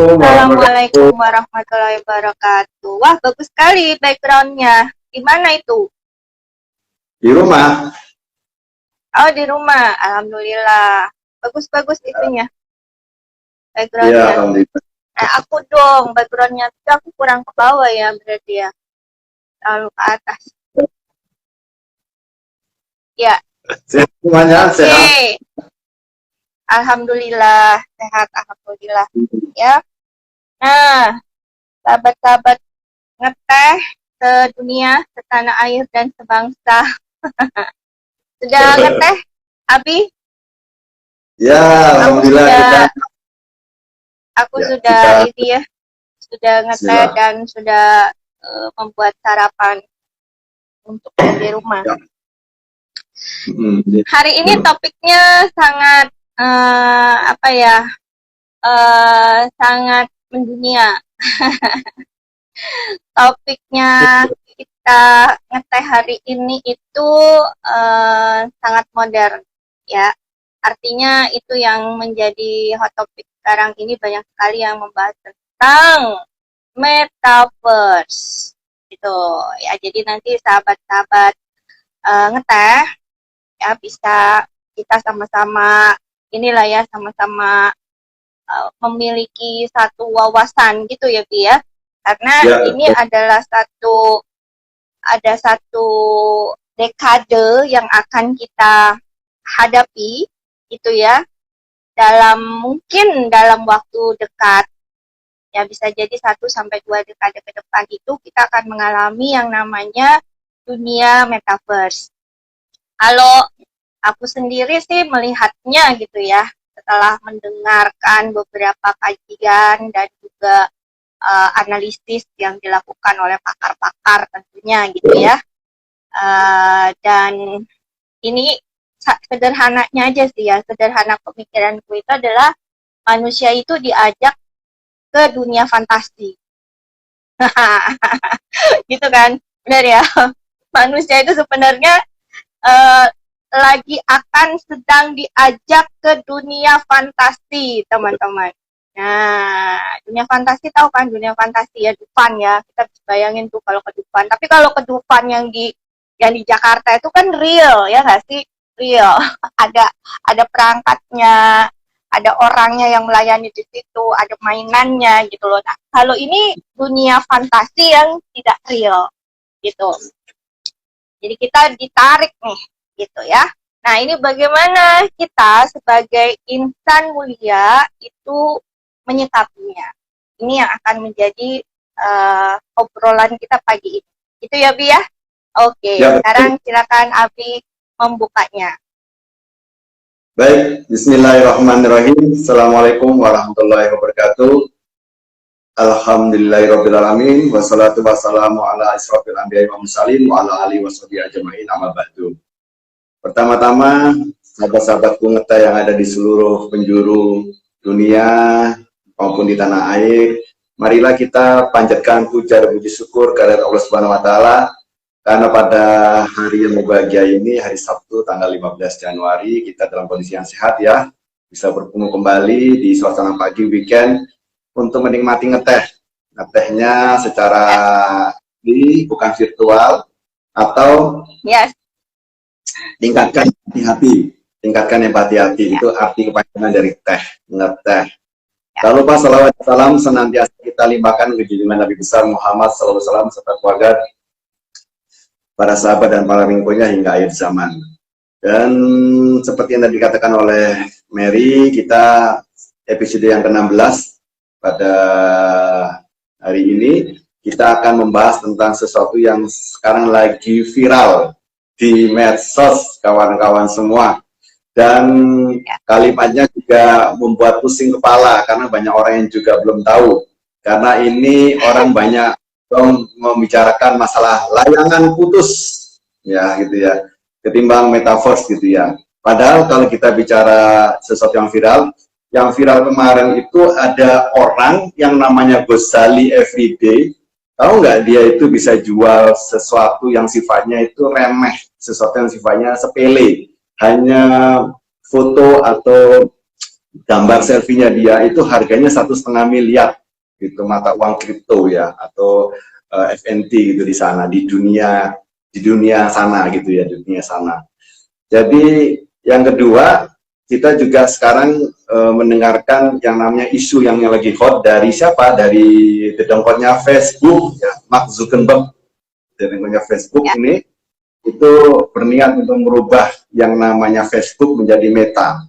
Assalamualaikum warahmatullahi wabarakatuh. Wah, bagus sekali backgroundnya. Di mana itu? Di rumah. Oh, di rumah. Alhamdulillah. Bagus-bagus itunya. Iya, Backgroundnya. alhamdulillah. Aku dong, backgroundnya itu aku kurang ke bawah ya berarti ya. Lalu ke atas. Ya, Sehat semuanya, sehat. oke. Alhamdulillah, sehat. Alhamdulillah. Ya. Nah, sahabat-sahabat ngeteh sedunia, setanah air, dan sebangsa. Sudah ngeteh, Abi? Ya, alhamdulillah kita. Aku Ya, sudah kita- ini ya, sudah ngeteh Bismillah. dan sudah membuat sarapan untuk di rumah. Ya. Hari ini topiknya sangat apa ya, sangat mendunia. Topiknya kita ngeteh hari ini itu sangat modern ya. Artinya itu yang menjadi hot topic sekarang ini, banyak sekali yang membahas tentang metaverse gitu ya. Jadi nanti sahabat-sahabat ngeteh ya bisa kita sama-sama inilah ya, sama-sama memiliki satu wawasan gitu ya Bi ya. Karena Ya, ini adalah satu dekade yang akan kita hadapi gitu ya, mungkin dalam waktu dekat ya, bisa jadi 1 sampai 2 dekade ke depan itu kita akan mengalami yang namanya dunia metaverse. Kalau aku sendiri sih melihatnya gitu ya, setelah mendengarkan beberapa kajian dan juga analisis yang dilakukan oleh pakar-pakar tentunya gitu ya. Dan ini sederhananya aja sih ya, sederhana pemikiranku itu adalah manusia itu diajak ke dunia fantasi. Gitu kan, benar ya. Manusia itu sebenarnya lagi akan sedang diajak ke dunia fantasi, teman-teman. Nah, dunia fantasi tahu kan, dunia fantasi ya, Dufan ya. Kita bisa bayangin tuh kalau ke Dufan. Tapi kalau ke Dufan yang di Jakarta itu kan real ya nggak sih? Real. Ada perangkatnya, ada orangnya yang melayani di situ, ada mainannya gitu loh. Nah, kalau ini dunia fantasi yang tidak real gitu. Jadi kita ditarik nih gitu ya. Nah, ini bagaimana kita sebagai insan mulia itu menyikapinya. Ini yang akan menjadi obrolan kita pagi ini. Itu ya, Bi ya? Oke, Ya, sekarang silakan Abi membukanya. Baik, bismillahirrahmanirrahim. Assalamualaikum warahmatullahi wabarakatuh. Alhamdulillahirrabbilalamin. Wassalatu wassalamu ala asrofil anbiya'i wa mursalin wa ala alihi washabihi ajma'in, amma ba'du. Pertama-tama, sahabat-sahabatku ngeteh yang ada di seluruh penjuru dunia maupun di tanah air, marilah kita panjatkan puja dan puji syukur kehadirat Allah Subhanahu wa taala, karena pada hari yang berbahagia ini, hari Sabtu tanggal 15 Januari, kita dalam kondisi yang sehat ya, bisa bertemu kembali di suasana pagi weekend untuk menikmati ngeteh. Ngetehnya secara bukan virtual, atau Yes. tingkatkan hati-hati, tingkatkan empati hati, itu arti kepanjangan dari teh, ngeteh. Tak lupa salawat salam senantiasa kita limpahkan ke junjungan Nabi besar Muhammad SAW serta keluarga, para sahabat dan para pengikutnya hingga akhir zaman. Dan seperti yang tadi dikatakan oleh Mary, kita episode yang ke-16 pada hari ini kita akan membahas tentang sesuatu yang sekarang lagi viral di medsos, kawan-kawan semua. Dan kalimatnya juga membuat pusing kepala karena banyak orang yang juga belum tahu. Karena ini orang banyak membicarakan masalah layangan putus, ya gitu ya, ketimbang metaverse gitu ya. Padahal kalau kita bicara sesuatu yang viral kemarin itu ada orang yang namanya Gozali Everyday. Tahu nggak dia itu bisa jual sesuatu yang sifatnya itu remeh, sesuatu yang sifatnya sepele, hanya foto atau gambar selfie-nya dia itu harganya 1,5 miliar gitu, mata uang kripto ya, atau FNT gitu di sana, di dunia sana gitu ya, di dunia sana. Jadi yang kedua, kita juga sekarang mendengarkan yang namanya isu yang lagi hot dari siapa? Dari dedengkotnya Facebook ya, Mark Zuckerberg. Dedengkotnya Facebook Ya. ini itu berniat untuk merubah yang namanya Facebook menjadi Meta,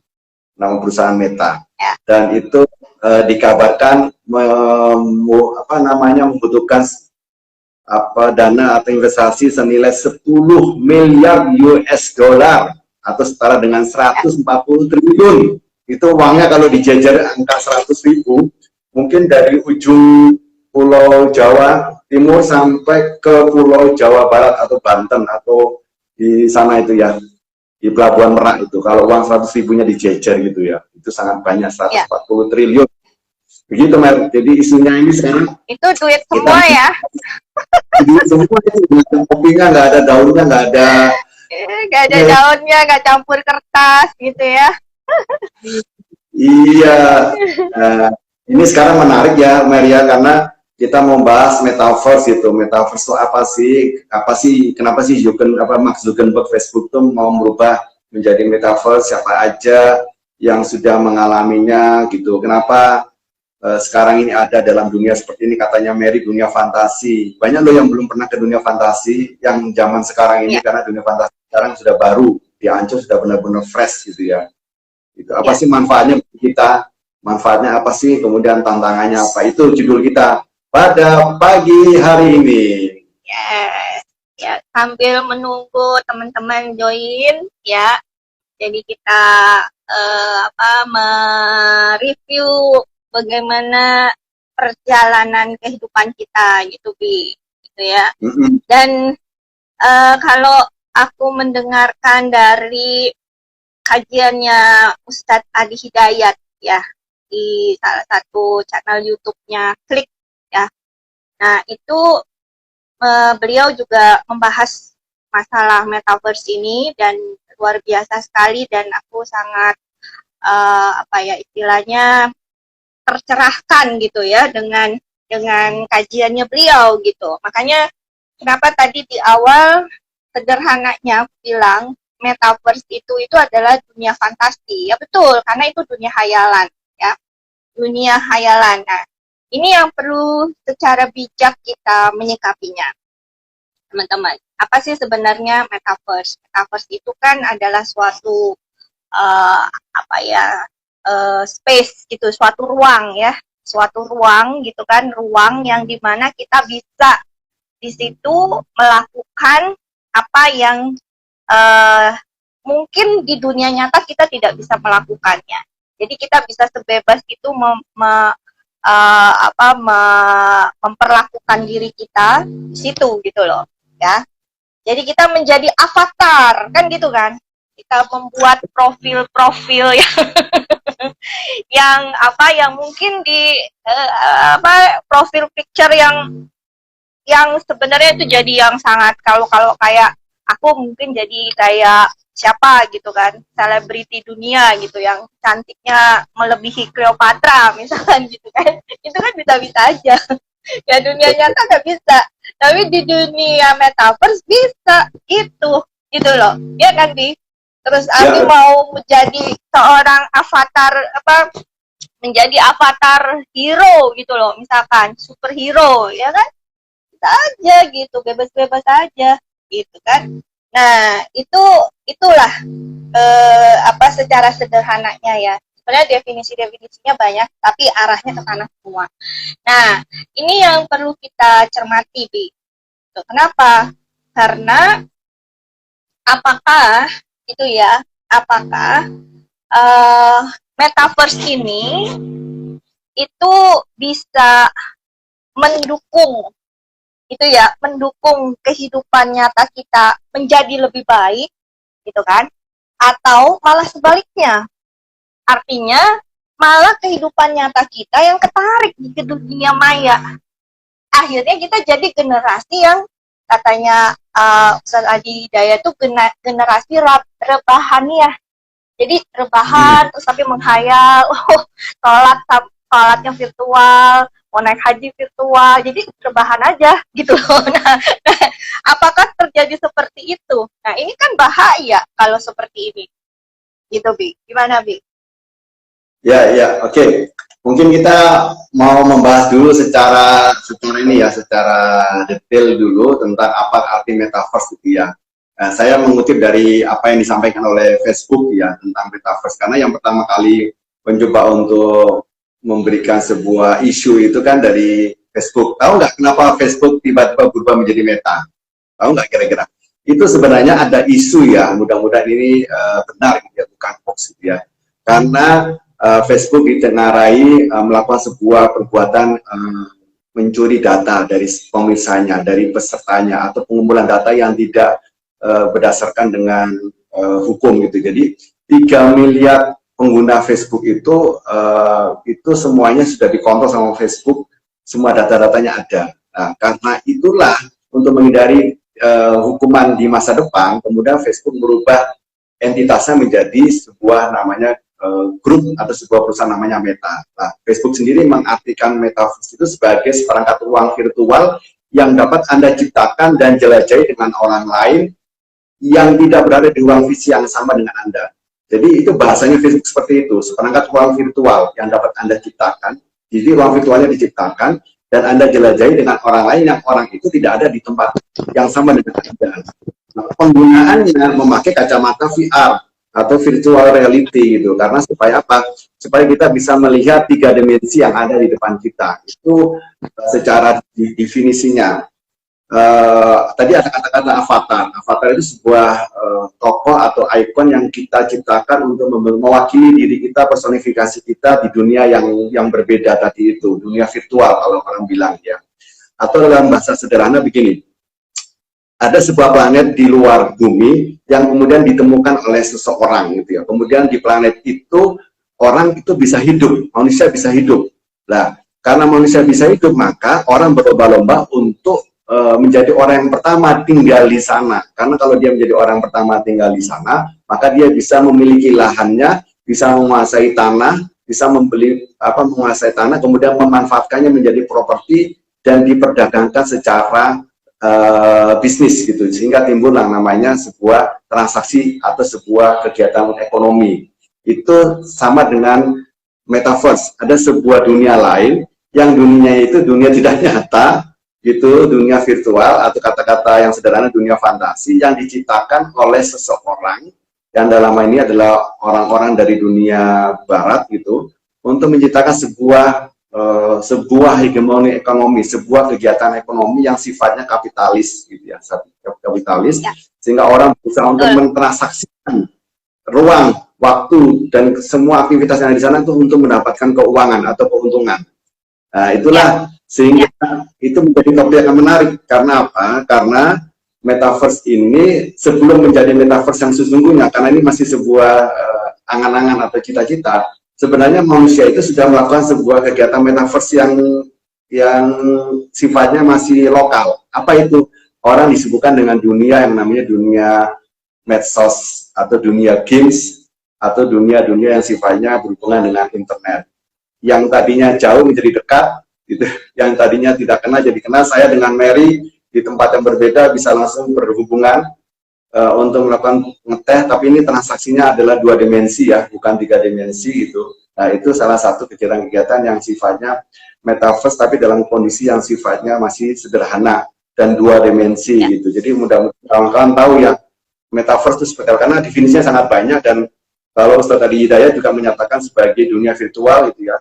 nama perusahaan Meta. Ya. Dan itu dikabarkan membutuhkan dana atau investasi senilai 10 miliar US dollar atau setara dengan 140 triliun. Itu uangnya kalau dijajar angka 100.000, mungkin dari ujung Pulau Jawa Timur sampai ke Pulau Jawa Barat atau Banten atau di sana itu ya, di Pelabuhan Merak itu. Kalau uang 100.000-nya dijajar gitu ya, itu sangat banyak, 140 triliun. Begitu, Mer. Jadi isunya ini sekarang Itu duit semua ya. Duit semua itu, kopinya nggak ada, daunnya nggak ada. Nggak ada daunnya, nggak campur kertas gitu ya. Iya. Nah, ini sekarang menarik ya, Maria, karena kita mau bahas metaverse itu. Metaverse itu apa sih? Kenapa sih Mark Zuckerberg Facebook tuh mau merubah menjadi metaverse? Siapa aja yang sudah mengalaminya gitu? Kenapa sekarang ini ada dalam dunia seperti ini, katanya Mary, dunia fantasi. Banyak loh yang belum pernah ke dunia fantasi yang zaman sekarang ini, karena dunia fantasi sekarang sudah baru, di Ancol sudah benar-benar fresh gitu ya. Itu apa sih manfaatnya bagi kita? Manfaatnya apa sih? Kemudian tantangannya apa? Itu judul kita pada pagi hari ini. Ya, sambil menunggu teman-teman join ya. Jadi kita mereview bagaimana perjalanan kehidupan kita gitu, Bi, gitu ya. Dan kalau aku mendengarkan dari kajiannya Ustadz Adi Hidayat ya, di salah satu channel YouTube-nya Klik ya. Nah, itu beliau juga membahas masalah metaverse ini dan luar biasa sekali, dan aku sangat istilahnya tercerahkan gitu ya dengan kajiannya beliau gitu. Makanya kenapa tadi di awal sederhananya aku bilang metaverse itu adalah dunia fantasi. Ya betul, karena itu dunia hayalan ya. Dunia hayalan. Nah, ini yang perlu secara bijak kita menyikapinya. Teman-teman, apa sih sebenarnya metaverse? Metaverse itu kan adalah suatu space gitu, suatu ruang ya, suatu ruang gitu kan, ruang yang dimana kita bisa di situ melakukan apa yang mungkin di dunia nyata kita tidak bisa melakukannya. Jadi kita bisa sebebas itu memperlakukan diri kita di situ gitu loh ya. Jadi kita menjadi avatar kan gitu kan. Kita membuat profil-profil yang mungkin di profil picture yang sebenarnya itu jadi yang sangat, kalau kayak aku mungkin jadi kayak siapa gitu kan, selebriti dunia gitu yang cantiknya melebihi Cleopatra misalkan gitu kan. Itu kan bisa-bisa aja. Ya dunia nyata nggak bisa, tapi di dunia metaverse bisa gitu loh ya kan, Bi? Terus Abi mau menjadi seorang avatar menjadi avatar hero gitu loh, misalkan superhero ya kan, bisa aja gitu, bebas-bebas aja gitu kan. Nah itulah secara sederhananya ya. Sebenarnya definisinya banyak, tapi arahnya ke sana semua. Nah, ini yang perlu kita cermati, Bi. Kenapa? Karena apakah metaverse ini itu bisa mendukung kehidupan nyata kita menjadi lebih baik gitu kan, atau malah sebaliknya, artinya malah kehidupan nyata kita yang ketarik ke dunia maya. Akhirnya kita jadi generasi yang katanya Ustaz Adi Hidayat itu generasi rebahaniyah Jadi rebahan terus tapi menghayal, oh sholatnya virtual, mau naik haji virtual, jadi rebahan aja gitu loh. Nah, apakah terjadi seperti itu? Nah, ini kan bahaya kalau seperti ini. Gitu, Bi. Gimana, Bi? Ya, ya, oke. Mungkin kita mau membahas dulu secara ini ya, secara detail dulu tentang apa arti metaverse itu ya. Nah, saya mengutip dari apa yang disampaikan oleh Facebook ya tentang metaverse, karena yang pertama kali mencoba untuk memberikan sebuah isu itu kan dari Facebook. Tahu nggak kenapa Facebook tiba-tiba berubah menjadi Meta? Tahu nggak kira-kira? Itu sebenarnya ada isu ya, mudah-mudahan ini benar gitu ya, bukan hoax gitu ya. Karena Facebook ditengarai melakukan sebuah perbuatan mencuri data dari pemirsanya, dari pesertanya, atau pengumpulan data yang tidak berdasarkan dengan hukum gitu. Jadi 3 miliar pengguna Facebook itu semuanya sudah dikontrol sama Facebook, semua data-datanya ada. Nah, karena itulah untuk menghindari hukuman di masa depan, kemudian Facebook merubah entitasnya menjadi sebuah namanya grup atau sebuah perusahaan namanya Meta. Nah, Facebook sendiri mengartikan metaverse itu sebagai seperangkat ruang virtual yang dapat Anda ciptakan dan jelajahi dengan orang lain yang tidak berada di ruang visi yang sama dengan Anda. Jadi itu bahasanya Facebook seperti itu, seperangkat ruang virtual yang dapat Anda ciptakan. Jadi ruang virtualnya diciptakan dan Anda jelajahi dengan orang lain yang orang itu tidak ada di tempat yang sama dengan Anda. Nah, penggunaannya memakai kacamata VR atau virtual reality gitu, karena supaya apa? Supaya kita bisa melihat 3 dimensi yang ada di depan kita. Itu secara definisinya. Tadi ada kata-kata avatar. Avatar itu sebuah tokoh atau ikon yang kita ciptakan untuk mewakili diri kita, personifikasi kita di dunia yang berbeda tadi itu, dunia virtual kalau orang bilang ya. Atau dalam bahasa sederhana begini, ada sebuah planet di luar bumi yang kemudian ditemukan oleh seseorang gitu ya. Kemudian di planet itu orang itu bisa hidup, manusia bisa hidup. Nah, karena manusia bisa hidup, maka orang berlomba-lomba untuk menjadi orang yang pertama tinggal di sana. Karena kalau dia menjadi orang pertama tinggal di sana, maka dia bisa memiliki lahannya, bisa menguasai tanah, bisa menguasai tanah, kemudian memanfaatkannya menjadi properti dan diperdagangkan secara bisnis gitu, sehingga timbul yang namanya sebuah transaksi atau sebuah kegiatan ekonomi. Itu sama dengan metaverse, ada sebuah dunia lain yang dunianya itu dunia tidak nyata gitu, dunia virtual atau kata-kata yang sederhana dunia fantasi yang diciptakan oleh seseorang yang dalam ini adalah orang-orang dari dunia barat gitu, untuk menciptakan sebuah hegemoni ekonomi, sebuah kegiatan ekonomi yang sifatnya kapitalis gitu ya, kapitalis, sehingga orang bisa untuk mentransaksikan ruang, waktu, dan semua aktivitas yang ada di sana itu untuk mendapatkan keuangan atau keuntungan. Nah, itulah sehingga itu menjadi topik yang menarik. Karena apa? Karena metaverse ini sebelum menjadi metaverse yang sesungguhnya, karena ini masih sebuah angan-angan atau cita-cita, sebenarnya manusia itu sudah melakukan sebuah kegiatan metaverse yang sifatnya masih lokal. Apa itu? Orang disibukkan dengan dunia yang namanya dunia medsos atau dunia games atau dunia-dunia yang sifatnya berhubungan dengan internet. Yang tadinya jauh menjadi dekat, gitu. Yang tadinya tidak kenal jadi kenal. Saya dengan Mary di tempat yang berbeda bisa langsung berhubungan untuk melakukan ngeteh, tapi ini transaksinya adalah 2 dimensi ya, bukan 3 dimensi gitu. Nah, itu salah satu kegiatan-kegiatan yang sifatnya metaverse, tapi dalam kondisi yang sifatnya masih sederhana dan 2 dimensi gitu. Jadi mudah-mudahan kawan-kawan tahu ya, metaverse itu seperti apa, karena definisinya sangat banyak, dan kalau Ustaz tadi Hidayat juga menyatakan sebagai dunia virtual itu ya,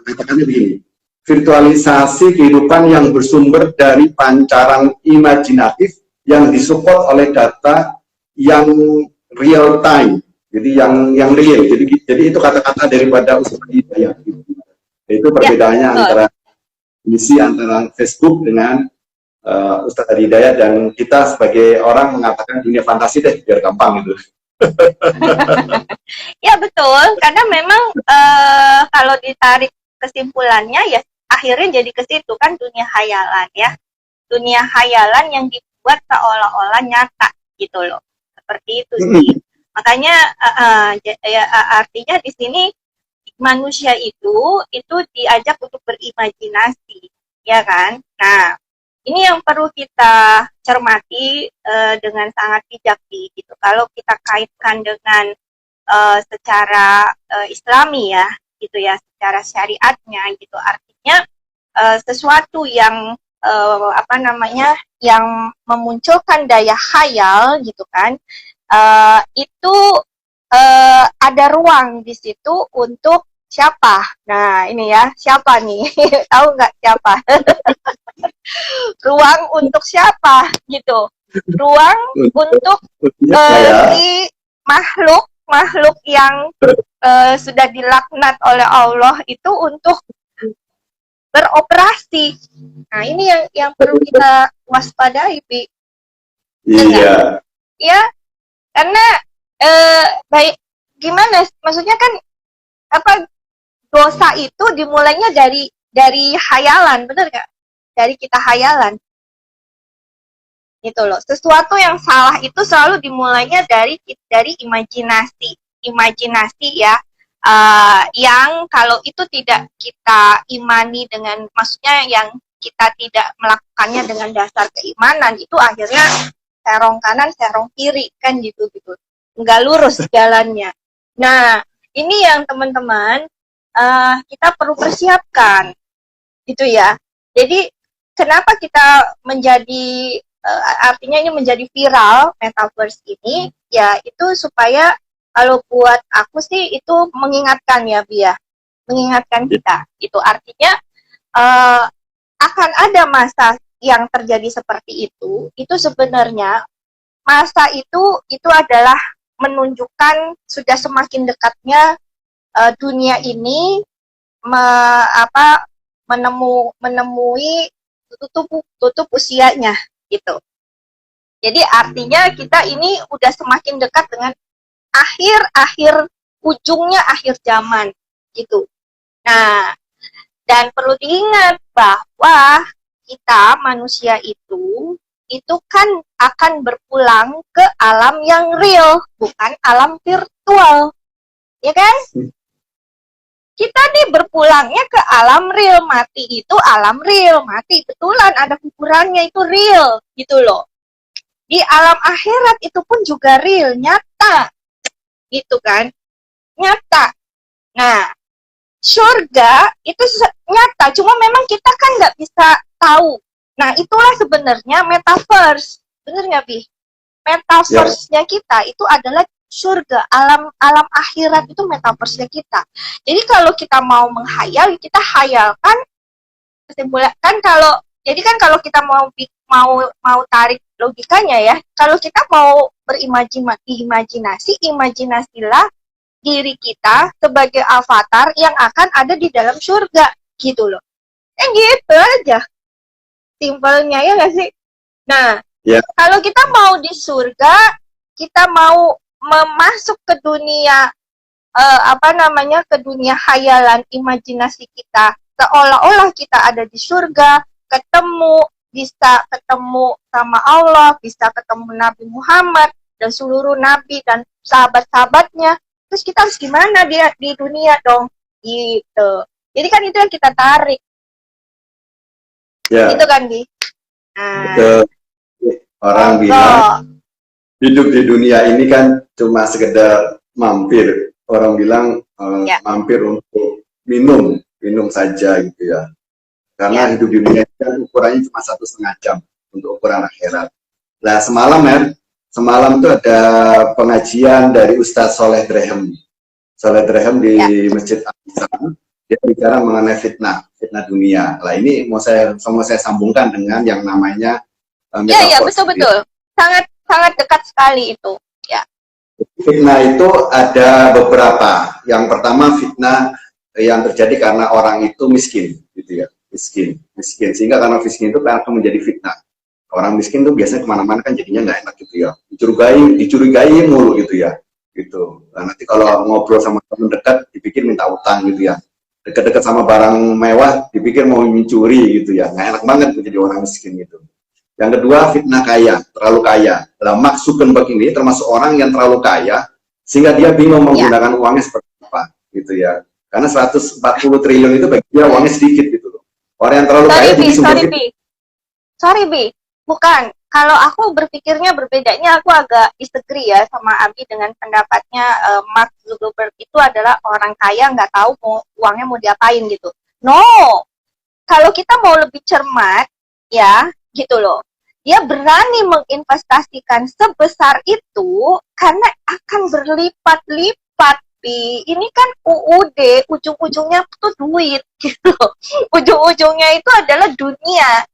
katakannya begini, virtualisasi kehidupan yang bersumber dari pancaran imajinatif yang disupport oleh data yang real time, jadi yang real. Jadi itu kata-kata daripada Ustaz Hidayat. Itu perbedaannya antara misi antara Facebook dengan Ustaz Hidayat, dan kita sebagai orang mengatakan dunia fantasi deh, biar gampang gitu. Ya betul, karena memang kalau ditarik kesimpulannya ya akhirnya jadi ke situ kan, dunia hayalan ya, dunia hayalan yang dibuat seolah-olah nyata gitu loh, seperti itu sih. Makanya artinya di sini manusia itu diajak untuk berimajinasi, ya kan? Nah, ini yang perlu kita cermati dengan sangat bijak gitu. Kalau kita kaitkan dengan secara Islami ya, gitu ya, secara syariatnya gitu. Artinya sesuatu yang yang memunculkan daya khayal gitu kan, itu ada ruang di situ untuk siapa? Nah ini ya, siapa nih? Tahu nggak siapa? Ruang untuk siapa gitu? Ruang untuk si makhluk yang sudah dilaknat oleh Allah itu untuk beroperasi. Nah ini yang perlu kita waspadai, Bi. Iya. Ya, karena baik gimana? Maksudnya kan dosa itu dimulainya dari hayalan, bener nggak? Dari kita hayalan. Gitu loh. Sesuatu yang salah itu selalu dimulainya dari imajinasi ya. Yang kalau itu tidak kita imani dengan, maksudnya yang kita tidak melakukannya dengan dasar keimanan, itu akhirnya serong kanan serong kiri kan gitu nggak lurus jalannya. Nah ini yang teman-teman kita perlu persiapkan gitu ya. Jadi kenapa kita menjadi artinya ini menjadi viral metaverse ini ya, itu supaya kalau buat aku sih itu mengingatkan ya Bia, mengingatkan kita. Itu artinya akan ada masa yang terjadi seperti itu sebenarnya masa itu adalah menunjukkan sudah semakin dekatnya dunia ini menemui tutup usianya gitu. Jadi artinya kita ini udah semakin dekat dengan akhir ujungnya akhir zaman gitu. Nah, dan perlu diingat bahwa kita manusia itu kan akan berpulang ke alam yang real, bukan alam virtual. Ya kan? Kita nih berpulangnya ke alam real, mati itu alam real, mati betulan ada kuburannya, itu real gitu loh. Di alam akhirat itu pun juga real, nyata gitu kan, nyata. Nah surga itu nyata, cuma memang kita kan nggak bisa tahu. Nah itulah sebenarnya metaverse, bener nggak Bi? Metaverse-nya kita itu adalah surga, alam akhirat itu metaverse-nya kita. Jadi kalau kita mau menghayal, kita hayalkan, kesimpulan kalau jadi kan kalau kita mau tarik logikanya ya, kalau kita mau imajinasilah diri kita sebagai avatar yang akan ada di dalam surga gitu loh. Gitu aja simpelnya, ya nggak sih? Nah kalau kita mau di surga, kita mau masuk ke dunia ke dunia hayalan imajinasi kita, seolah-olah kita ada di surga, bisa ketemu sama Allah, bisa ketemu Nabi Muhammad dan seluruh nabi dan sahabat-sahabatnya. Terus kita harus gimana di dunia dong gitu. Jadi kan itu yang kita tarik. Itu kan Bi. Betul. Orang bilang hidup di dunia ini kan cuma sekedar mampir. Orang bilang mampir untuk minum saja gitu ya. Karena hidup di dunia ini kan ukurannya cuma 1,5 jam untuk ukuran akhirat. Nah semalam itu ada pengajian dari Ustadz Soleh Drehem. Soleh Drehem di Masjid Al-Azhar. Dia bicara mengenai fitnah dunia. Lah ini mau saya sambungkan dengan yang namanya Iya betul. Sangat dekat sekali itu. Ya. Fitnah itu ada beberapa. Yang pertama fitnah yang terjadi karena orang itu miskin, gitu ya. Miskin. Sehingga karena miskin itu akan menjadi fitnah. Orang miskin tuh biasanya kemana-mana kan jadinya nggak enak gitu ya. Dicurigai mulu gitu ya. Gitu. Nah, nanti kalau ngobrol sama teman dekat dipikir minta utang gitu ya. Dekat-dekat sama barang mewah dipikir mau mencuri gitu ya. Nggak enak banget menjadi orang miskin gitu. Yang kedua fitnah kaya, terlalu kaya. Nah, maksudkan begini termasuk orang yang terlalu kaya sehingga dia bingung Ya. menggunakan uangnya seperti apa gitu ya. Karena 140 triliun itu bagi dia uangnya sedikit gitu loh. Orang yang terlalu kaya jadi sumber Sorry Bi, bukan. Kalau aku berpikirnya berbedanya, aku agak disagree ya sama Abi dengan pendapatnya. Mark Zuckerberg itu adalah orang kaya, nggak tahu mau uangnya mau diapain gitu. No, kalau kita mau lebih cermat, ya gitu loh. Dia berani menginvestasikan sebesar itu karena akan berlipat-lipat. Bi. Ini kan UUD, ujung-ujungnya tuh duit gitu. Ujung-ujungnya itu adalah dunia.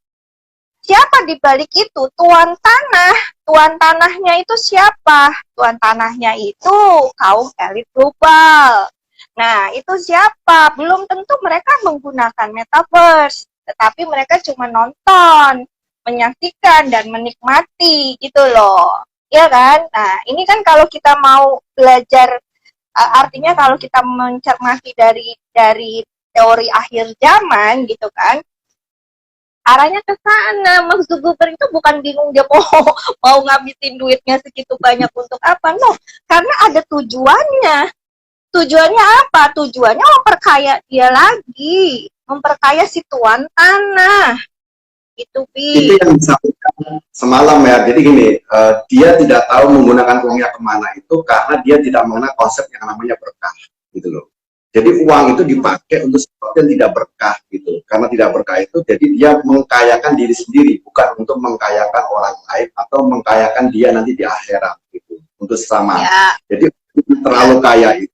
Siapa di balik itu? Tuan tanah. Tuan tanahnya itu siapa? Tuan tanahnya itu kaum elit global. Nah, itu siapa? Belum tentu mereka menggunakan metaverse, tetapi mereka cuma nonton, menyaksikan dan menikmati gitu loh. Ya kan? Nah, ini kan kalau kita mau belajar, artinya kalau kita mencermati dari teori akhir zaman gitu kan, arahnya ke sana. Mark Zuckerberg itu bukan bingung dia mau ngabisin duitnya segitu banyak untuk apa, no, karena ada tujuannya. Tujuannya apa? Tujuannya memperkaya dia lagi, memperkaya si tuan tanah. Itu yang disampaikan semalam ya. Jadi gini, dia tidak tahu menggunakan uangnya kemana itu karena dia tidak mengenal konsep yang namanya berkah gitu loh. Jadi uang itu dipakai untuk sesuatu yang tidak berkah gitu. Karena tidak berkah itu, jadi dia mengkayakan diri sendiri, bukan untuk mengkayakan orang lain atau mengkayakan dia nanti di akhirat gitu, untuk sesama. Ya. Jadi terlalu kaya itu.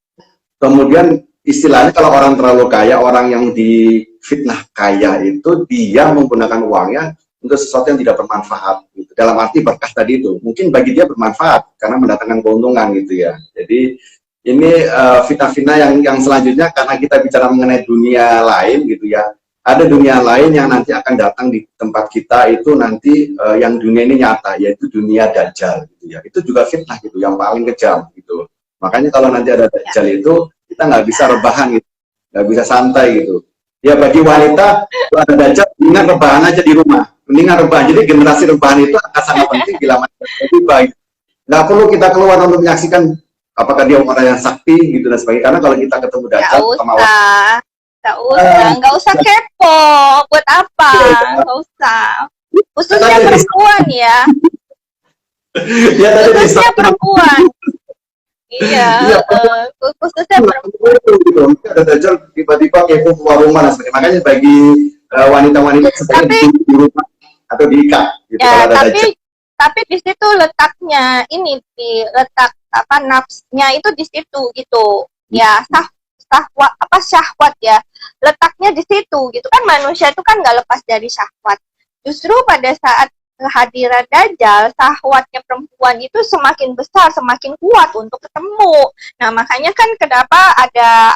Kemudian istilahnya kalau orang terlalu kaya, orang yang difitnah kaya itu, dia menggunakan uangnya untuk sesuatu yang tidak bermanfaat gitu. Dalam arti berkah tadi itu, mungkin bagi dia bermanfaat karena mendatangkan keuntungan gitu ya. Jadi ini fitnah-fitnah yang selanjutnya, karena kita bicara mengenai dunia lain gitu ya. Ada dunia lain yang nanti akan datang di tempat kita itu nanti, yang dunia ini nyata, yaitu dunia Dajjal gitu ya. Itu juga fitnah gitu, yang paling kejam gitu. Makanya kalau nanti ada Dajjal itu, kita nggak bisa rebahan gitu, nggak bisa santai gitu. Ya bagi wanita, kalau ada Dajjal, mendingan rebahan aja di rumah. Mendingan rebahan. Jadi generasi rebahan itu akan sangat penting bila mana baik. Nggak perlu kita keluar untuk menyaksikan apakah dia orang yang sakti gitu dan sebagainya. Karena kalau kita ketemu Dajjal sama nggak usah kepo. Buat apa? Nggak usah. Khususnya perempuan ya. Khususnya perempuan. Iya, khususnya perempuan. Ada Dajjal tiba-tiba kepo keluar rumah dan sebagainya. Makanya bagi wanita-wanita seperti di rumah atau diikat gitu, ya, tapi di situ letaknya, ini di letak apa nafsnya itu di situ gitu ya, syahwat ya, letaknya di situ gitu kan. Manusia itu kan nggak lepas dari syahwat. Justru pada saat kehadiran Dajjal, syahwatnya perempuan itu semakin besar, semakin kuat untuk ketemu. Nah, makanya kan kenapa ada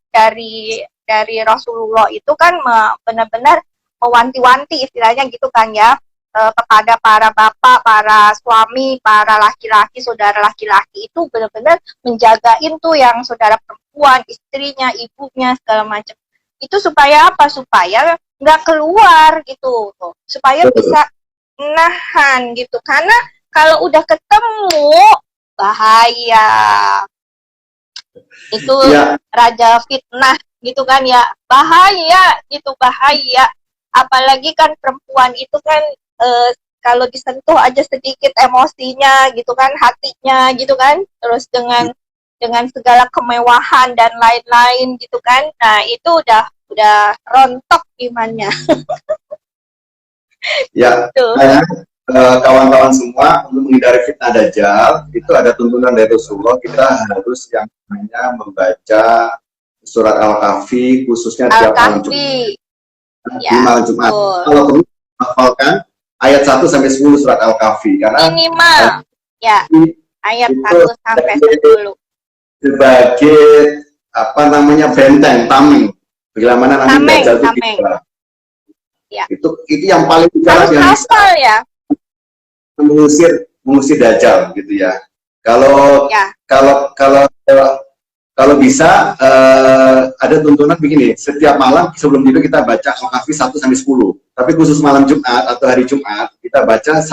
dari Rasulullah itu kan benar-benar mewanti-wanti istilahnya gitu kan ya, kepada para bapak, para suami, para laki-laki, saudara laki-laki itu benar-benar menjagain tuh yang saudara perempuan, istrinya, ibunya, segala macam. Itu supaya apa? Supaya nggak keluar gitu, tuh. Supaya bisa nahan gitu. Karena kalau udah ketemu, bahaya. Itu ya, raja fitnah gitu kan ya, bahaya gitu, bahaya. Apalagi kan perempuan itu kan, kalau disentuh aja sedikit emosinya gitu kan, hatinya gitu kan, terus dengan segala kemewahan dan lain-lain gitu kan. Nah, itu udah rontok imannya. Ya, kawan-kawan semua, untuk menghindari fitnah Dajjal itu ada tuntunan dari Rasulullah. Kita harus yang namanya membaca surat Al-Kahfi, khususnya tiap malam Jumat. Di malam Jumat. Kalau perlu hafalkan ayat 1 sampai 10 surat Al-Kahfi, karena minimal ya ayat 1 sampai 10 sebagai apa namanya benteng, tameng, bila mana nanti Dajjal itu kita. Ya. Itu yang paling besar yang bisa ya, mengusir Dajjal gitu ya. Kalau bisa, ada tuntunan begini, setiap malam sebelum tidur kita baca Al-Kahfi 1 sampai 10. Tapi khusus malam Jumat atau hari Jumat kita baca 1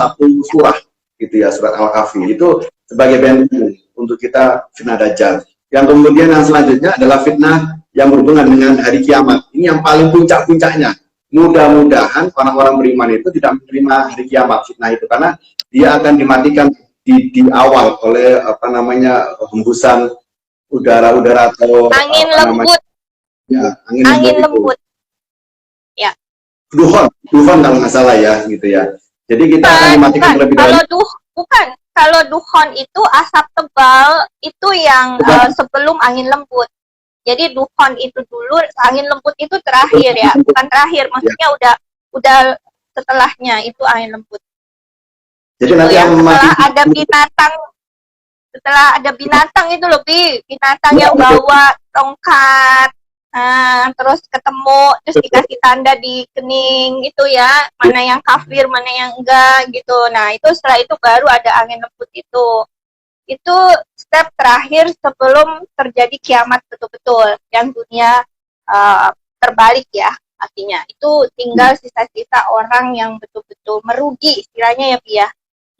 surah gitu ya, surat Al-Kahfi. Itu sebagai benteng untuk kita fitnah Dajjal. Yang kemudian yang selanjutnya adalah fitnah yang berhubungan dengan hari kiamat. Ini yang paling puncak-puncaknya. Mudah-mudahan orang-orang beriman itu tidak menerima hari kiamat, fitnah itu, karena dia akan dimatikan di awal oleh apa namanya, hembusan udara-udara atau Angin apa namanya, lembut, ya, angin lembut itu. lembut. Ya. Duhon kalau nggak salah ya, gitu ya. Jadi kita akan dimatikan terlebih dahulu. Kalau duhon itu asap tebal itu yang sebelum angin lembut. Jadi duhon itu dulu, angin lembut itu terakhir ya, bukan terakhir, maksudnya udah setelahnya itu angin lembut. Jadi nanti ya, yang setelah ada binatang itu lebih binatang yang bawa tongkat, terus ketemu, terus dikasih tanda di kening itu ya, mana yang kafir, mana yang enggak gitu. Nah itu setelah itu baru ada angin lembut itu. Itu step terakhir sebelum terjadi kiamat betul-betul, yang dunia terbalik ya, artinya itu tinggal sisa-sisa orang yang betul-betul merugi istilahnya ya Pi ya.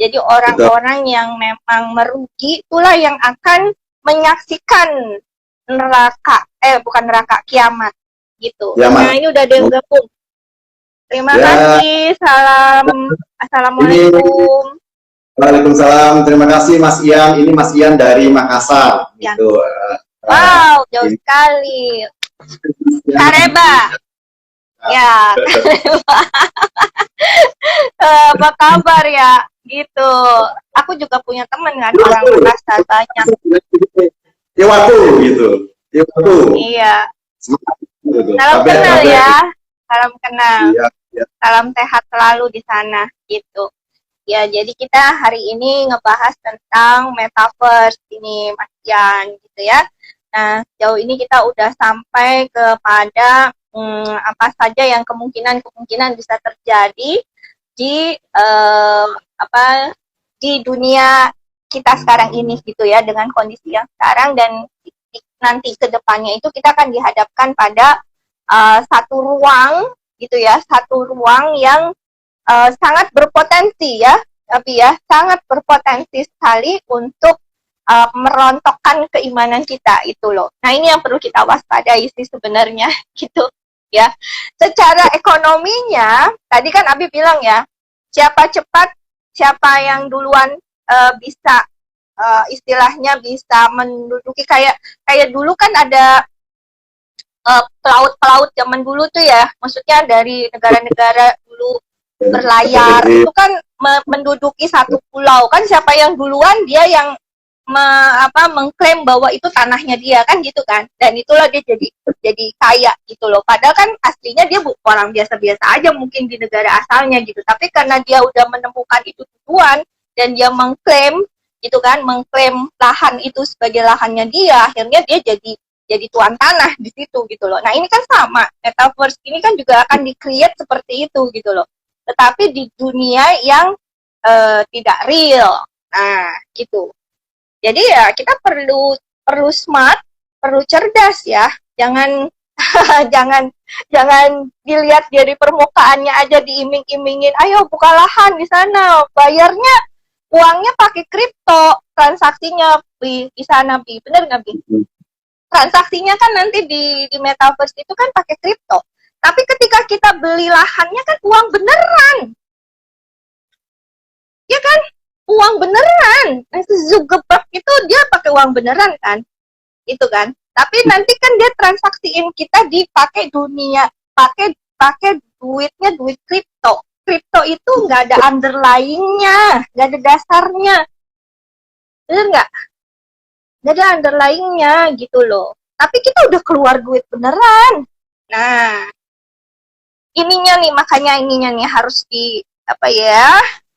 Jadi orang-orang yang memang merugi itulah yang akan menyaksikan neraka, bukan neraka, kiamat gitu. Nah ini udah ada yang gabung. Terima kasih, assalamualaikum. Waalaikumsalam, terima kasih Mas Ian. Ini Mas Ian dari Makassar. Ya. Gitu. Wow, jauh sekali. Kareba. Ya. Apa kabar ya? Gitu. Aku juga punya teman kan, orang Makassar banyak. Iwaku gitu. Iwaku. Iya. Gitu. Salam kenal ya. Salam kenal. Iya, iya. Salam sehat selalu di sana gitu. Ya, jadi kita hari ini ngebahas tentang metaverse ini, Mas Jan, gitu ya. Nah, jauh ini kita udah sampai kepada apa saja yang kemungkinan bisa terjadi di di dunia kita sekarang ini, gitu ya, dengan kondisi yang sekarang, dan nanti ke depannya itu kita akan dihadapkan pada satu ruang, gitu ya, satu ruang yang sangat berpotensi ya, tapi ya sangat berpotensi sekali untuk merontokkan keimanan kita itu loh. Nah ini yang perlu kita waspadai sih sebenarnya gitu ya. Secara ekonominya tadi kan Abi bilang ya, siapa cepat, siapa yang duluan bisa istilahnya bisa menduduki, kayak dulu kan ada pelaut zaman dulu tuh ya, maksudnya dari negara-negara dulu berlayar itu kan menduduki satu pulau kan, siapa yang duluan dia yang mengklaim bahwa itu tanahnya dia kan gitu kan, dan itulah dia jadi kaya gitu loh, padahal kan aslinya dia orang biasa-biasa aja mungkin di negara asalnya gitu, tapi karena dia udah menemukan itu duluan dan dia mengklaim gitu kan, mengklaim lahan itu sebagai lahannya dia, akhirnya dia jadi tuan tanah di situ gitu loh. Nah ini kan sama, metaverse ini kan juga akan di-create seperti itu gitu loh, tetapi di dunia yang tidak real. Nah, gitu. Jadi ya kita perlu smart, perlu cerdas ya. Jangan jangan dilihat dari permukaannya aja, diiming-imingin, ayo buka lahan di sana, bayarnya uangnya pakai kripto, transaksinya di sana, bener nggak Bi? Transaksinya kan nanti di metaverse itu kan pakai kripto. Tapi ketika kita beli lahannya kan uang beneran. Ya kan? Uang beneran. Nah, Zuckerberg itu dia pakai uang beneran kan? Itu kan. Tapi nanti kan dia transaksiin kita dipakai dunia, pakai duitnya duit kripto. Kripto itu nggak ada underlying-nya, nggak ada dasarnya. Bener nggak? Nggak ada underlying-nya gitu loh. Tapi kita udah keluar duit beneran. Nah, makanya ininya nih harus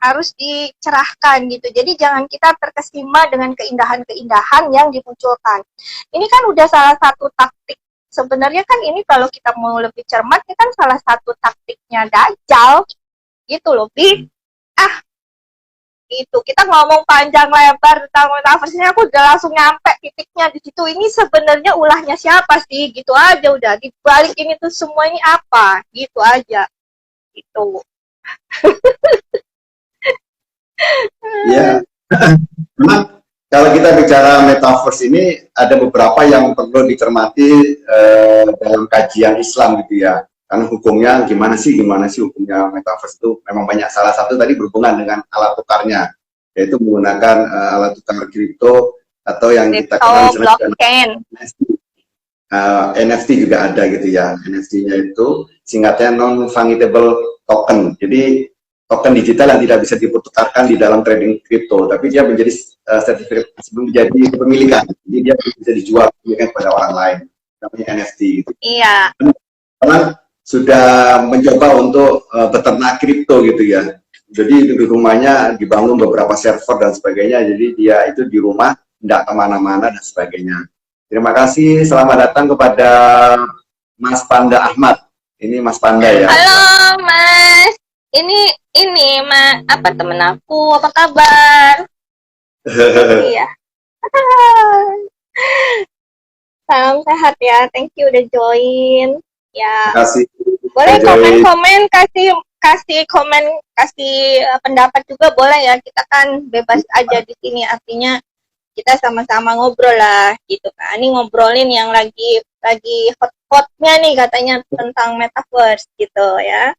harus dicerahkan gitu. Jadi jangan kita terkesima dengan keindahan-keindahan yang dimunculkan. Ini kan udah salah satu taktik. Sebenarnya kan ini kalau kita mau lebih cermat, ini kan salah satu taktiknya Dajjal gitu loh, Bi. Itu kita ngomong panjang lebar tentang metaverse-nya, aku udah langsung nyampe titiknya di situ. Ini sebenarnya ulahnya siapa sih? Gitu aja udah. Di balik ini tuh semua ini apa? Gitu aja. Itu. Ya. kalau kita bicara metaverse ini ada beberapa yang perlu dicermati dalam kajian Islam gitu ya. Karena hukumnya gimana sih hukumnya metaverse itu memang banyak. Salah satu tadi berhubungan dengan alat tukarnya, yaitu menggunakan alat tukar kripto atau yang kita kenal blockchain. NFT juga ada gitu ya. NFT-nya itu singkatnya non-fungible token. Jadi token digital yang tidak bisa dipertukarkan di dalam trading kripto, tapi dia menjadi sertifikat menjadi kepemilikan. Jadi dia bisa dijual kepada orang lain. Namanya NFT gitu. Iya. Orang sudah mencoba untuk beternak kripto gitu ya. Jadi di rumahnya dibangun beberapa server dan sebagainya. Jadi dia itu di rumah tidak kemana-mana dan sebagainya. Terima kasih, selamat datang kepada Mas Panda Ahmad. Ini Mas Panda ya. Halo Mas, ini apa temen aku, apa kabar? Iya. Salam sehat ya, thank you udah join. Ya. Terima kasih. Boleh komen-komen, kasih komen, kasih pendapat juga boleh ya. Kita kan bebas aja di sini, artinya kita sama-sama ngobrol lah gitu kan. Ini ngobrolin yang lagi hot-hotnya nih katanya tentang metaverse gitu ya.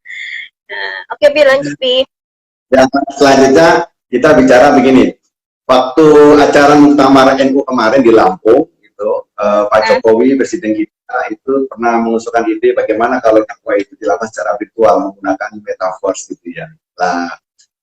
Nah, oke, Bi, lanjut Bi. Ya, selanjutnya kita bicara begini. Waktu acara Muktamar NU kemarin di Lampung gitu, Pak Jokowi presiden kita itu pernah mengusulkan ide bagaimana kalau dakwah itu dilakukan secara virtual menggunakan metaverse gitu ya. Nah,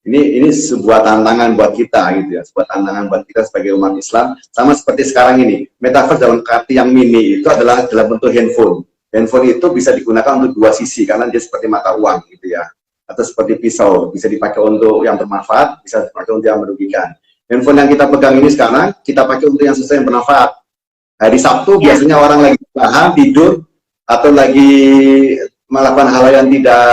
ini sebuah tantangan buat kita gitu ya, sebuah tantangan buat kita sebagai umat Islam. Sama seperti sekarang ini, metaverse dalam arti yang mini itu adalah dalam bentuk handphone. Handphone itu bisa digunakan untuk dua sisi karena dia seperti mata uang gitu ya, atau seperti pisau, bisa dipakai untuk yang bermanfaat, bisa dipakai untuk yang merugikan. Handphone yang kita pegang ini sekarang kita pakai untuk yang sesuai yang bermanfaat. Hari Sabtu biasanya orang lagi paham tidur atau lagi melakukan hal yang tidak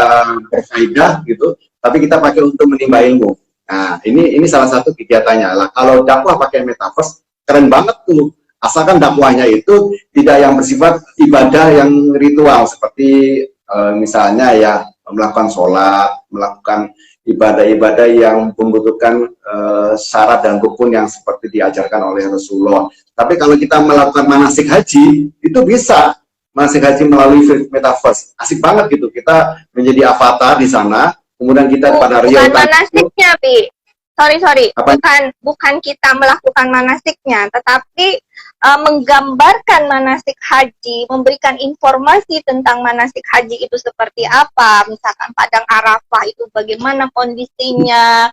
berfaedah gitu, tapi kita pakai untuk menimba ilmu. Nah, ini salah satu kegiatannya. Lah, kalau dakwah pakai metaverse, keren banget tuh. Asalkan dakwahnya itu tidak yang bersifat ibadah yang ritual, seperti misalnya ya melakukan sholat, melakukan ibadah-ibadah yang membutuhkan syarat dan rukun yang seperti diajarkan oleh Rasulullah. Tapi kalau kita melakukan manasik haji, itu bisa manasik haji melalui metaverse. Asik banget gitu, kita menjadi avatar di sana. Kemudian kita pada real time. Bukan manasiknya, Pi. Sorry. Bukan kita melakukan manasiknya, tetapi menggambarkan manasik haji, memberikan informasi tentang manasik haji itu seperti apa. Misalkan Padang Arafah itu bagaimana kondisinya,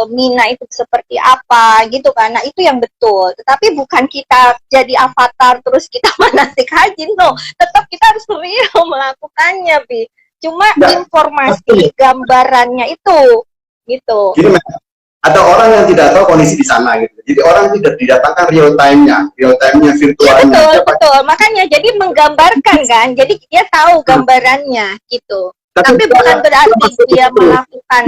Mina itu seperti apa, gitu kan. Nah, itu yang betul. Tetapi bukan kita jadi avatar terus kita manasik haji, no. Tetap kita harus real melakukannya, Pi. Cuma informasi gambarannya itu gitu. Jadi ada orang yang tidak tahu kondisi di sana gitu. Jadi orang tidak didatangkan real time-nya virtualnya. Ya, betul. Makanya jadi menggambarkan kan. Jadi dia tahu gambarannya gitu. Tapi bukan berarti dia melakukan.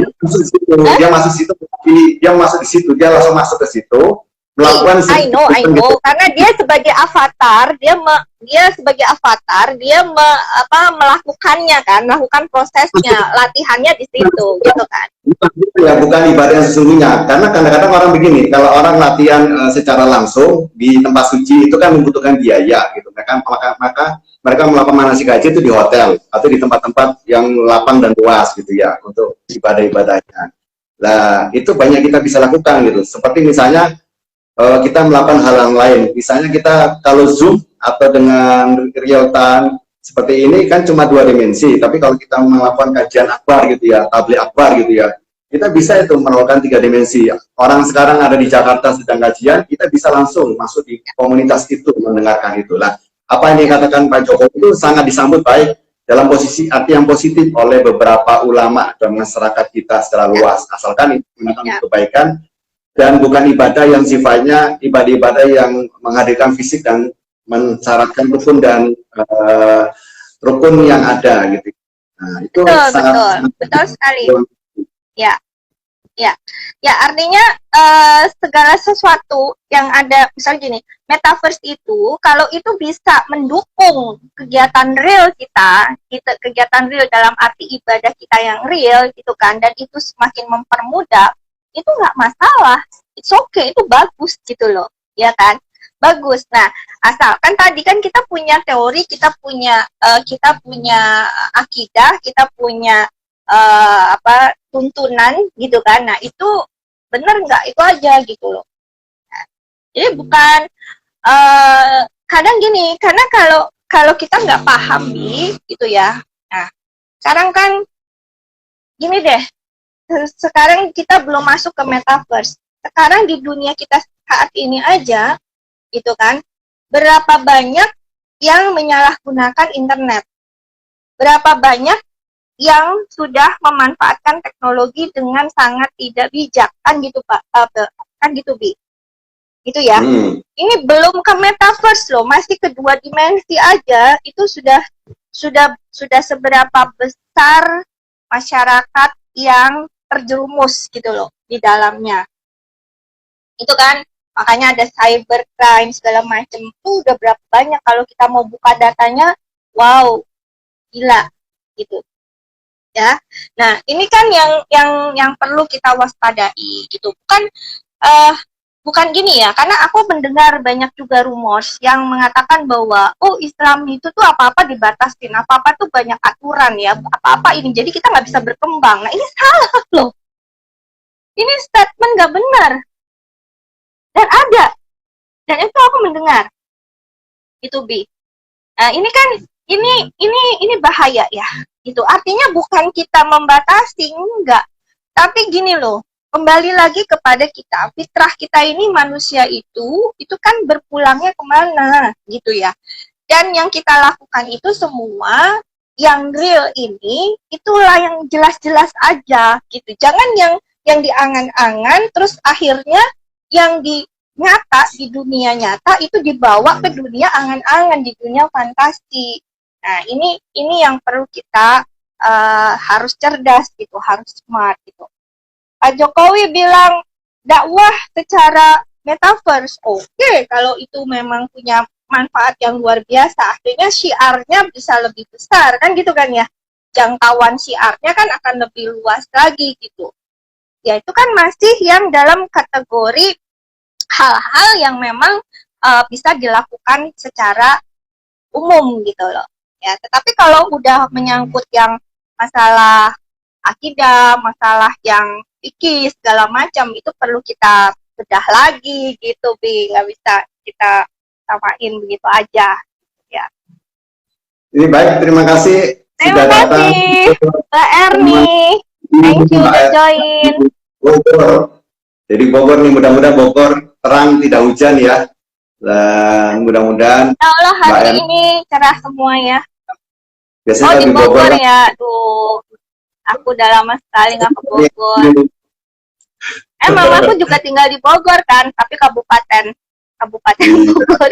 Dia masuk di situ, dia langsung masuk ke situ. Melakukan I know. Karena dia sebagai avatar, dia sebagai avatar, dia melakukannya kan, melakukan prosesnya, latihannya di situ, gitu kan. Ya, bukan ibadah yang sesungguhnya. Karena kadang-kadang orang begini, kalau orang latihan secara langsung di tempat suci itu kan membutuhkan biaya, gitu. Maka mereka melakukan manasik haji itu di hotel atau di tempat-tempat yang lapang dan luas, gitu ya, untuk ibadah-ibadahnya. Nah, itu banyak kita bisa lakukan, gitu. Seperti misalnya kita melakukan hal yang lain, misalnya kita kalau Zoom atau dengan real time seperti ini kan cuma 2 dimensi, tapi kalau kita melakukan kajian akbar gitu ya, tabligh akbar gitu ya, kita bisa itu melakukan 3 dimensi. Orang sekarang ada di Jakarta sedang kajian, kita bisa langsung masuk di komunitas itu mendengarkan itu. Lah, apa yang dikatakan Pak Jokowi itu sangat disambut baik dalam posisi arti yang positif oleh beberapa ulama dan masyarakat kita secara luas, asalkan itu menggunakan kebaikan dan bukan ibadah yang sifatnya ibadah-ibadah yang menghadirkan fisik dan mensyaratkan rukun dan rukun yang ada gitu. Nah, itu betul sekali. Ya artinya segala sesuatu yang ada, misalnya gini, metaverse itu kalau itu bisa mendukung kegiatan real kita kegiatan real dalam arti ibadah kita yang real gitu kan, dan itu semakin mempermudah, itu nggak masalah, it's okay, itu bagus gitu loh, ya kan? Bagus. Nah, asalkan tadi kan kita punya teori, kita punya akidah, kita punya tuntunan gitu kan. Nah, itu bener nggak, itu aja gitu loh. Nah, jadi bukan kadang gini, karena kalau kita nggak pahami gitu ya. Nah, sekarang kan gini deh, sekarang kita belum masuk ke metaverse. Sekarang di dunia kita saat ini aja gitu kan, berapa banyak yang menyalahgunakan internet, berapa banyak yang sudah memanfaatkan teknologi dengan sangat tidak bijak, kan gitu Pak, kan gitu Bi, gitu ya. Ini belum ke metaverse loh, masih ke 2 dimensi aja, itu sudah seberapa besar masyarakat yang terjerumus gitu loh di dalamnya, itu kan. Makanya ada cybercrime segala macam, tuh udah berapa banyak, kalau kita mau buka datanya, wow, gila gitu ya. Nah, ini kan yang perlu kita waspadai gitu. Bukan gini ya, karena aku mendengar banyak juga rumors yang mengatakan bahwa oh, Islam itu tuh apa-apa dibatasin, apa-apa tuh banyak aturan ya, apa-apa ini, jadi kita nggak bisa berkembang. Nah, ini salah loh, ini statement nggak benar. Dan ada, dan itu aku mendengar itu Bi. Nah, ini kan ini bahaya ya, itu artinya bukan kita membatasi, enggak, tapi gini loh, kembali lagi kepada kita, fitrah kita ini manusia itu kan berpulangnya kemana gitu ya. Dan yang kita lakukan itu semua yang real ini itulah yang jelas-jelas aja gitu, jangan yang diangan-angan terus akhirnya yang di dunia nyata itu dibawa ke dunia angan-angan, di dunia fantasi. Nah, ini yang perlu kita harus cerdas gitu, harus smart gitu. Pak Jokowi bilang dakwah secara metaverse, oke, kalau itu memang punya manfaat yang luar biasa, akhirnya syiarnya bisa lebih besar kan gitu kan ya, jangkauan syiarnya kan akan lebih luas lagi gitu. Ya itu kan masih yang dalam kategori hal-hal yang memang bisa dilakukan secara umum gitu loh ya. Tetapi kalau udah menyangkut yang masalah akidah, masalah yang fikih segala macam, itu perlu kita bedah lagi gitu Bi, nggak bisa kita samain begitu aja ya. Ini baik, terima kasih terima kasih Mbak Erni, thank you udah join. Jadi Bogor nih, mudah-mudahan Bogor terang, tidak hujan ya. Dan mudah-mudahan Allah hari ini cerah semua ya. Biasanya di Bogor ya, aku udah lama sekali nggak ke Bogor. Emang aku juga tinggal di Bogor kan, tapi kabupaten Bogor.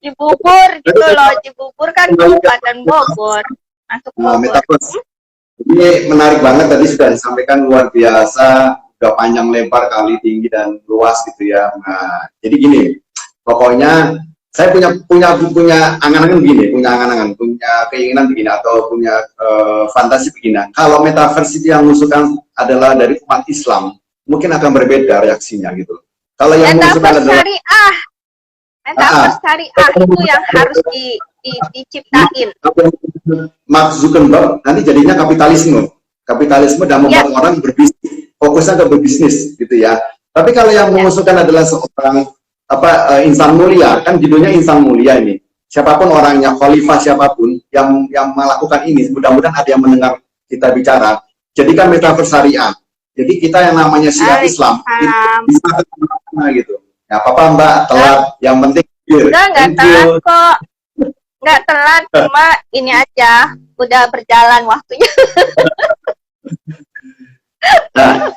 Cibubur gitu loh, Cibubur kan kabupaten Bogor, masuk Bogor. Ini menarik banget, tadi sudah disampaikan luar biasa, udah panjang lebar, kali tinggi dan luas gitu ya. Nah, jadi gini, pokoknya saya punya angan-angan begini, punya keinginan begini, atau punya fantasi begini. Kalau metaverse yang mengusulkan adalah dari umat Islam, mungkin akan berbeda reaksinya gitu. Kalau yang mengusulkan adalah metaverse syariah itu yang harus diciptain. Mark Zuckerberg nanti jadinya kapitalisme dan membuat orang berbisnis, fokusnya ke berbisnis gitu ya. Tapi kalau yang mengusulkan adalah seorang insan mulia, kan judulnya insan mulia ini. Siapapun orangnya, khalifah siapapun yang melakukan ini, mudah-mudahan ada yang mendengar kita bicara. Jadikan metaverse syariah. Jadi kita yang namanya syiar Islam itu bisa kemana gitu. Ya apa Mbak telat, yang penting udah nggak telat kok. Nggak telat, cuma ini aja udah berjalan waktunya. Nah,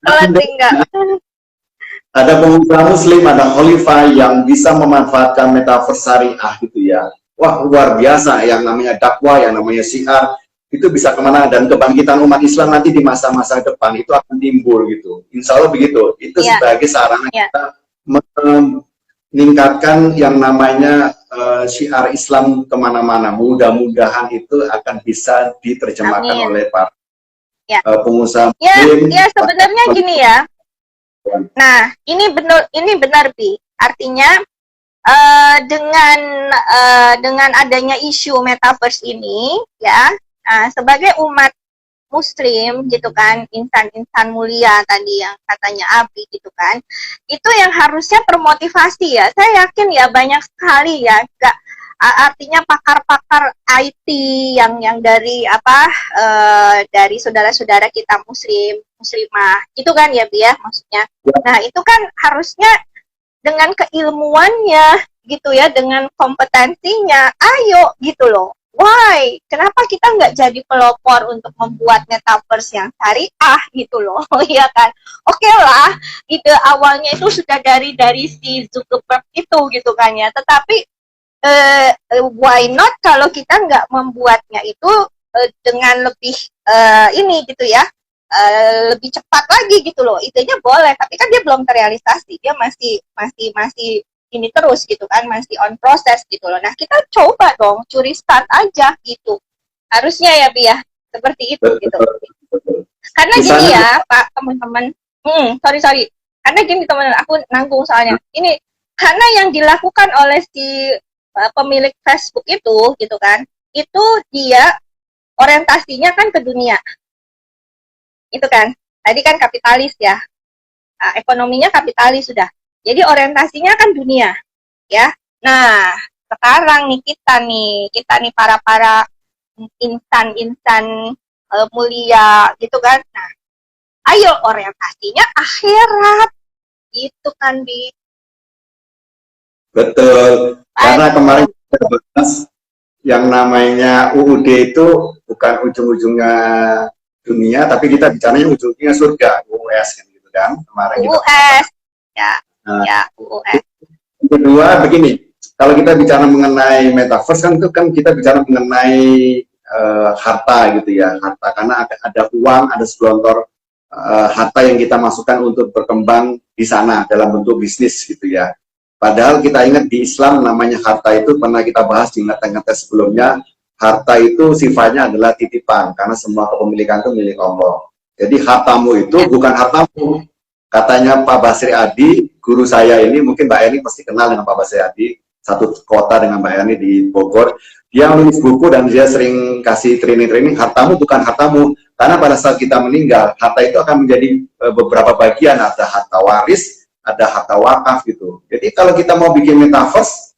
telat enggak. Ada pengusaha muslim, ada khalifah yang bisa memanfaatkan metaverse syariah gitu ya. Wah, luar biasa, yang namanya dakwah, yang namanya syiar, itu bisa kemana, dan kebangkitan umat Islam nanti di masa-masa depan itu akan timbul gitu. Insya Allah begitu. Itu sebagai sarana kita meningkatkan yang namanya syiar Islam kemana-mana. Mudah-mudahan itu akan bisa diterjemahkan oleh para Ya. pengusaha Ya, muslim. ya sebenarnya gini ya. Nah, ini benar Bi. Artinya dengan adanya isu metaverse ini ya, sebagai umat Muslim gitu kan, insan-insan mulia tadi yang katanya Abi gitu kan, itu yang harusnya termotivasi ya. Saya yakin ya banyak sekali ya, artinya pakar-pakar IT yang dari dari saudara-saudara kita muslimah gitu kan ya Bi ya maksudnya. Nah itu kan harusnya dengan keilmuannya gitu ya, dengan kompetensinya, ayo gitu loh. Why? Kenapa kita nggak jadi pelopor untuk membuat metaverse yang syariah gitu loh, ya kan? Oke lah, ide awalnya itu sudah dari si Zuckerberg itu gitu kan ya. Tetapi why not kalau kita nggak membuatnya itu dengan lebih ini gitu ya, lebih cepat lagi gitu loh. Idenya boleh, tapi kan dia belum terrealisasi, dia masih ini terus gitu kan, masih on proses gitu loh. Nah kita coba dong curi start aja gitu, harusnya ya Bi ya, seperti itu gitu. Karena gini ya Pak teman-teman, sorry, karena gini teman-teman, aku nanggung soalnya ini, karena yang dilakukan oleh si pemilik Facebook itu gitu kan, itu dia orientasinya kan ke dunia itu kan, tadi kan kapitalis ya, ekonominya kapitalis sudah, jadi orientasinya kan dunia ya. Nah sekarang nih kita nih para insan mulia gitu kan, nah ayo orientasinya akhirat gitu kan Bi. Betul, karena kemarin kita bahas yang namanya UUD itu bukan ujung-ujungnya dunia, tapi kita bicaranya ujungnya surga, UUS kan gitu kan kemarin. UUS ya, ya UUS. Kedua begini, kalau kita bicara mengenai metaverse kan itu kan kita bicara mengenai harta gitu ya, harta, karena ada uang, ada segelontor harta yang kita masukkan untuk berkembang di sana dalam bentuk bisnis gitu ya. Padahal kita ingat di Islam namanya harta itu pernah kita bahas di ngetes sebelumnya, harta itu sifatnya adalah titipan karena semua kepemilikan itu milik Allah. Jadi hartamu itu bukan hartamu. Katanya Pak Basri Adi, guru saya ini, mungkin Mbak Eni pasti kenal dengan Pak Basri Adi, satu kota dengan Mbak Eni di Bogor. Dia menulis buku dan dia sering kasih training-training, hartamu bukan hartamu. Karena pada saat kita meninggal, harta itu akan menjadi beberapa bagian, ada harta waris, ada harta wakaf gitu. Jadi kalau kita mau bikin metaverse,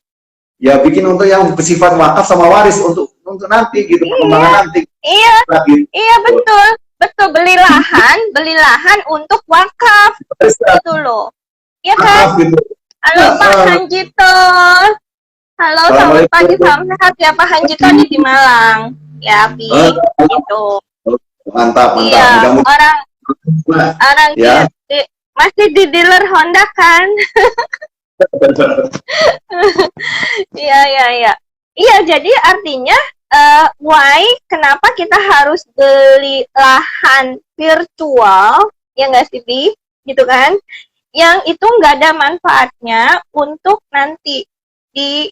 ya bikin untuk yang bersifat wakaf sama waris untuk nanti gitu, perkembangan nanti. Iya, gitu. Iya betul, beli lahan untuk wakaf gitu loh. Iya kan? Gitu. Halo Pak Hanjito. Halo, selamat pagi, salam sehat ya Pak Hanjito di Malang. Ya, Bi, gitu. Mantap. Iya, orang ya. Masih di dealer Honda kan? Iya. Iya, jadi artinya why kenapa kita harus beli lahan virtual, ya nggak sih Bi? Gitu kan? Yang itu nggak ada manfaatnya untuk nanti di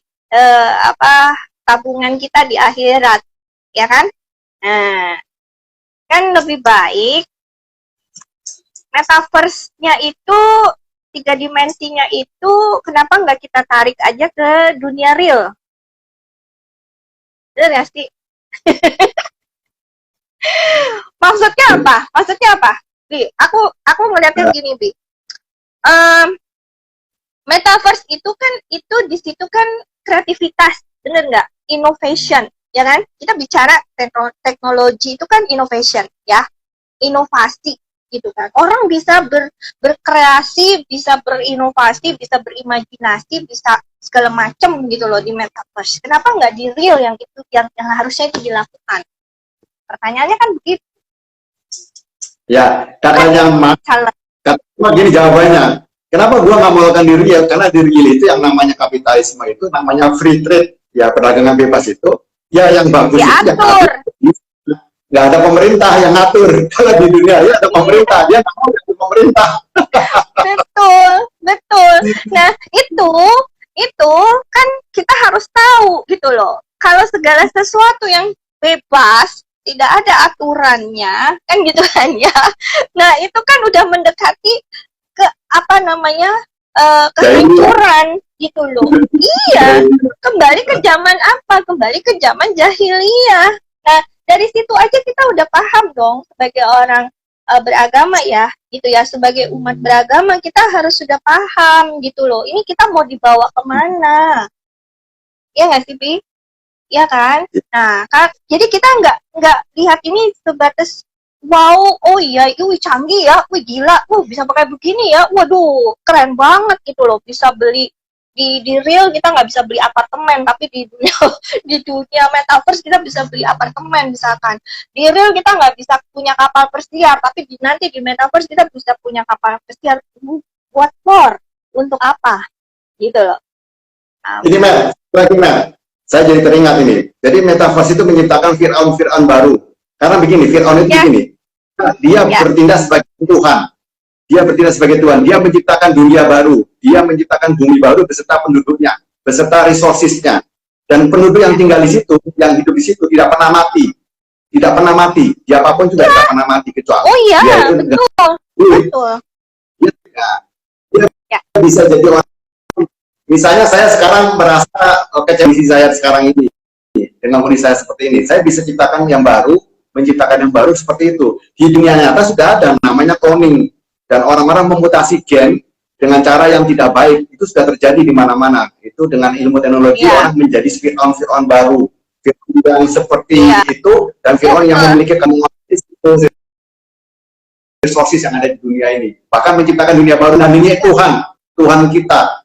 tabungan kita di akhirat, ya kan? Nah, kan lebih baik metaverse-nya itu 3 dimensinya itu kenapa nggak kita tarik aja ke dunia real? Bener nggak sih? Maksudnya apa? Bi, aku ngeliatnya gini Bi. Metaverse itu kan di situ kan kreativitas, bener nggak? Innovation, ya kan? Kita bicara teknologi itu kan innovation, ya, inovasi gitu kan. Orang bisa berkreasi, bisa berinovasi, bisa berimajinasi, bisa segala macam gitu loh di metaverse. Kenapa nggak di real yang harusnya itu dilakukan? Pertanyaannya kan begitu. Ya, katanya gini jawabannya. Kenapa gua nggak mau lakukan di real? Karena di real itu yang namanya kapitalisme itu namanya free trade, ya perdagangan bebas itu, ya yang bagus itu nggak ada pemerintah yang ngatur. Kalau di dunia ya ada pemerintah, dia nggak mau ada pemerintah. Betul. Nah itu kan kita harus tahu gitu loh. Kalau segala sesuatu yang bebas tidak ada aturannya, kan gitu kan ya. Nah, itu kan udah mendekati ke apa namanya? Kehancuran gitu loh. Iya, kembali ke zaman apa? Kembali ke zaman jahiliyah. Nah, dari situ aja kita udah paham dong sebagai orang beragama ya, gitu ya. Sebagai umat beragama kita harus sudah paham gitu loh. Ini kita mau dibawa kemana? Ya nggak sih, Bi? Ya kan? Nah, jadi kita nggak lihat ini sebatas wow, oh iya, wih canggih ya, wih gila, bisa pakai begini ya, waduh, keren banget gitu loh, bisa beli di real kita nggak bisa beli apartemen, tapi di dunia di dunia metaverse kita bisa beli apartemen misalkan. Di real kita nggak bisa punya kapal pesiar, tapi nanti di metaverse kita bisa punya kapal pesiar. Buat untuk apa? Gitu loh. Ini Mel, lagi Mel, saya jadi teringat ini. Jadi metaverse itu menciptakan Fir'aun baru. Karena begini, Fir'aun itu begini, dia bertindak sebagai Tuhan. Dia bertindak sebagai Tuhan. Dia menciptakan dunia baru. Dia menciptakan bumi baru beserta penduduknya, beserta resourcesnya. Dan penduduk yang tinggal di situ, yang hidup di situ tidak pernah mati. Tidak pernah mati. Siapapun juga tidak pernah mati kecuali. Oh iya, dia itu betul. Betul. Dia bisa jadi orang. Misalnya saya sekarang merasa kondisi saya sekarang ini dengan kondisi saya seperti ini, saya bisa ciptakan yang baru, menciptakan yang baru seperti itu. Di dunia nyata sudah ada namanya cloning, dan orang-orang memutasi gen dengan cara yang tidak baik. Itu sudah terjadi di mana-mana. Itu dengan ilmu teknologi orang menjadi Fir'aun baru, Fir'aun yang seperti itu, dan Fir'aun yang memiliki kemampuan resources yang ada di dunia ini. Bahkan menciptakan dunia baru, namanya Tuhan kita.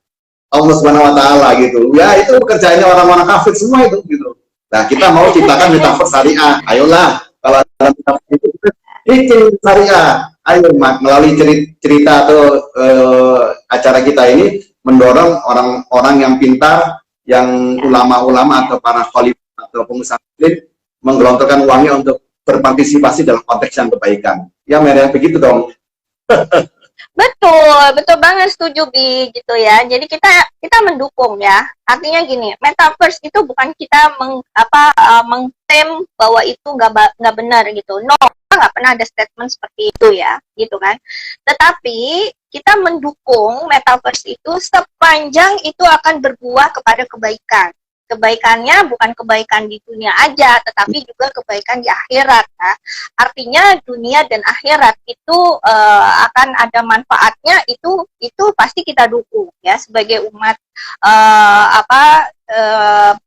Allah Subhanahu wa taala gitu. Ya itu pekerjaannya orang-orang kafir semua itu gitu. Nah, kita mau ciptakan metaverse syariah. Ayolah, kalau dalam metaverse itu syariah. Ayo melalui cerita atau acara kita ini mendorong orang-orang yang pintar, yang ulama-ulama atau para khalifah atau pengusaha muslim menggelontorkan uangnya untuk berpartisipasi dalam konteks yang kebaikan. Ya, mereka begitu dong. Betul banget, setuju Bi gitu ya. Jadi kita mendukung ya. Artinya gini, metaverse itu bukan kita mengklaim bahwa itu nggak benar gitu. No, nggak pernah ada statement seperti itu ya, gitu kan. Tetapi kita mendukung metaverse itu sepanjang itu akan berbuah kepada kebaikan. Kebaikannya bukan kebaikan di dunia aja, tetapi juga kebaikan di akhirat. Nah, artinya dunia dan akhirat itu akan ada manfaatnya, itu pasti kita dukung ya sebagai umat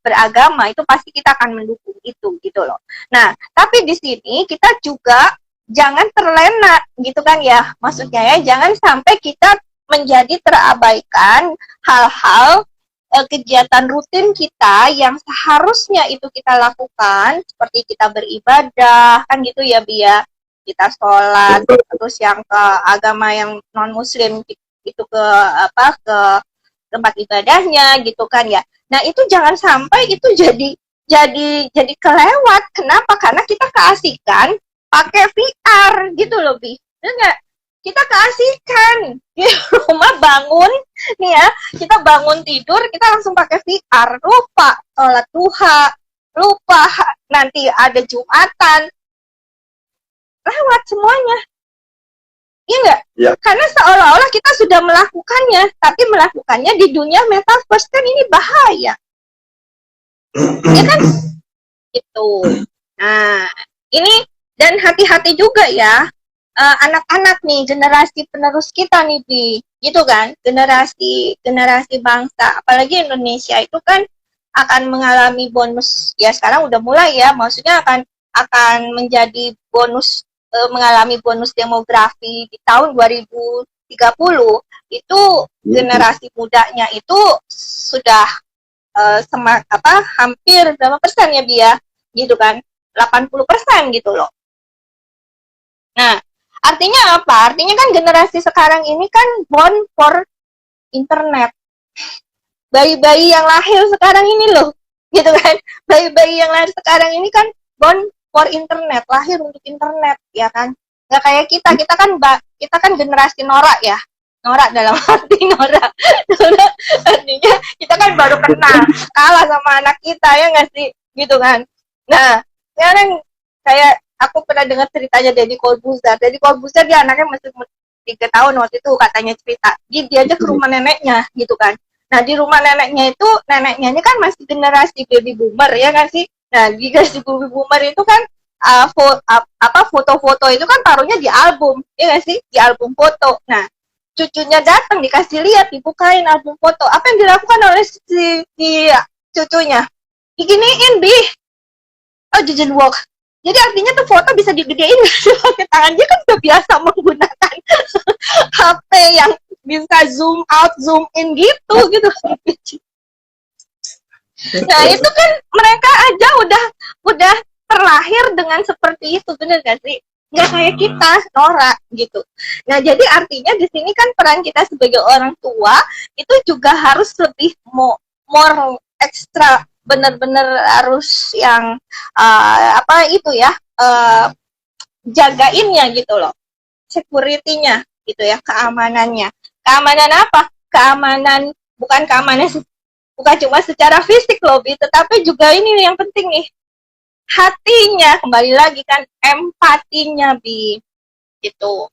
beragama, itu pasti kita akan mendukung itu gitu loh. Nah, tapi di sini kita juga jangan terlena gitu kan ya, maksudnya ya, jangan sampai kita menjadi terabaikan hal-hal kegiatan rutin kita yang seharusnya itu kita lakukan, seperti kita beribadah kan gitu ya Bia, kita sholat, terus yang ke agama yang non muslim itu ke tempat ibadahnya gitu kan ya. Nah itu jangan sampai itu jadi kelewat. Kenapa? Karena kita keasikan pakai VR gitu loh Bi. Enggak, kita keasikan di rumah bangun nih ya, kita bangun tidur kita langsung pakai VR, lupa sholat duha, lupa nanti ada Jumatan, lewat semuanya. Iya nggak? Ya. Karena seolah-olah kita sudah melakukannya, tapi melakukannya di dunia metaverse, kan ini bahaya. Ya kan? Gitu. Nah, ini dan hati-hati juga ya. Anak-anak nih, generasi penerus kita nih, Bi, gitu kan, generasi bangsa, apalagi Indonesia itu kan akan mengalami bonus, ya sekarang udah mulai ya, maksudnya akan menjadi bonus, mengalami bonus demografi di tahun 2030, itu generasi mudanya itu sudah hampir berapa persen ya, Bi ya, gitu kan, 80% gitu loh. Nah, artinya apa? Artinya kan generasi sekarang ini kan born for internet. Bayi-bayi yang lahir sekarang ini loh, gitu kan? Bayi-bayi yang lahir sekarang ini kan born for internet, lahir untuk internet, ya kan? Nggak kayak kita kan generasi norak ya. Norak dalam arti norak. Artinya kita kan baru kenal, kalah sama anak kita ya nggak sih, gitu kan? Nah, sekarang kayak aku pernah dengar ceritanya Deddy Corbuzier. Deddy Corbuzier dia anaknya masih 3 tahun waktu itu katanya cerita. Dia aja ke rumah neneknya gitu kan. Nah di rumah neneknya itu, neneknya ini kan masih generasi baby boomer ya kan sih. Nah di generasi baby boomer itu kan foto-foto itu kan taruhnya di album ya kan sih, di album foto. Nah cucunya datang dikasih lihat, dibukain album foto. Apa yang dilakukan oleh si cucunya? Diginiin, Bi. Oh, Jujun Walk. Jadi artinya tuh foto bisa digedein pakai tangan. Dia kan udah biasa menggunakan HP yang bisa zoom out, zoom in gitu. Nah itu kan mereka aja udah terlahir dengan seperti itu, bener gak sih? Nggak kayak kita norak gitu. Nah jadi artinya di sini kan peran kita sebagai orang tua itu juga harus lebih more ekstra, bener-bener harus yang jagainnya gitu loh, security-nya gitu ya, keamanannya. Keamanan apa? Keamanan, bukan cuma secara fisik loh, Bi, tetapi juga ini yang penting nih, hatinya, kembali lagi kan, empatinya, Bi, gitu.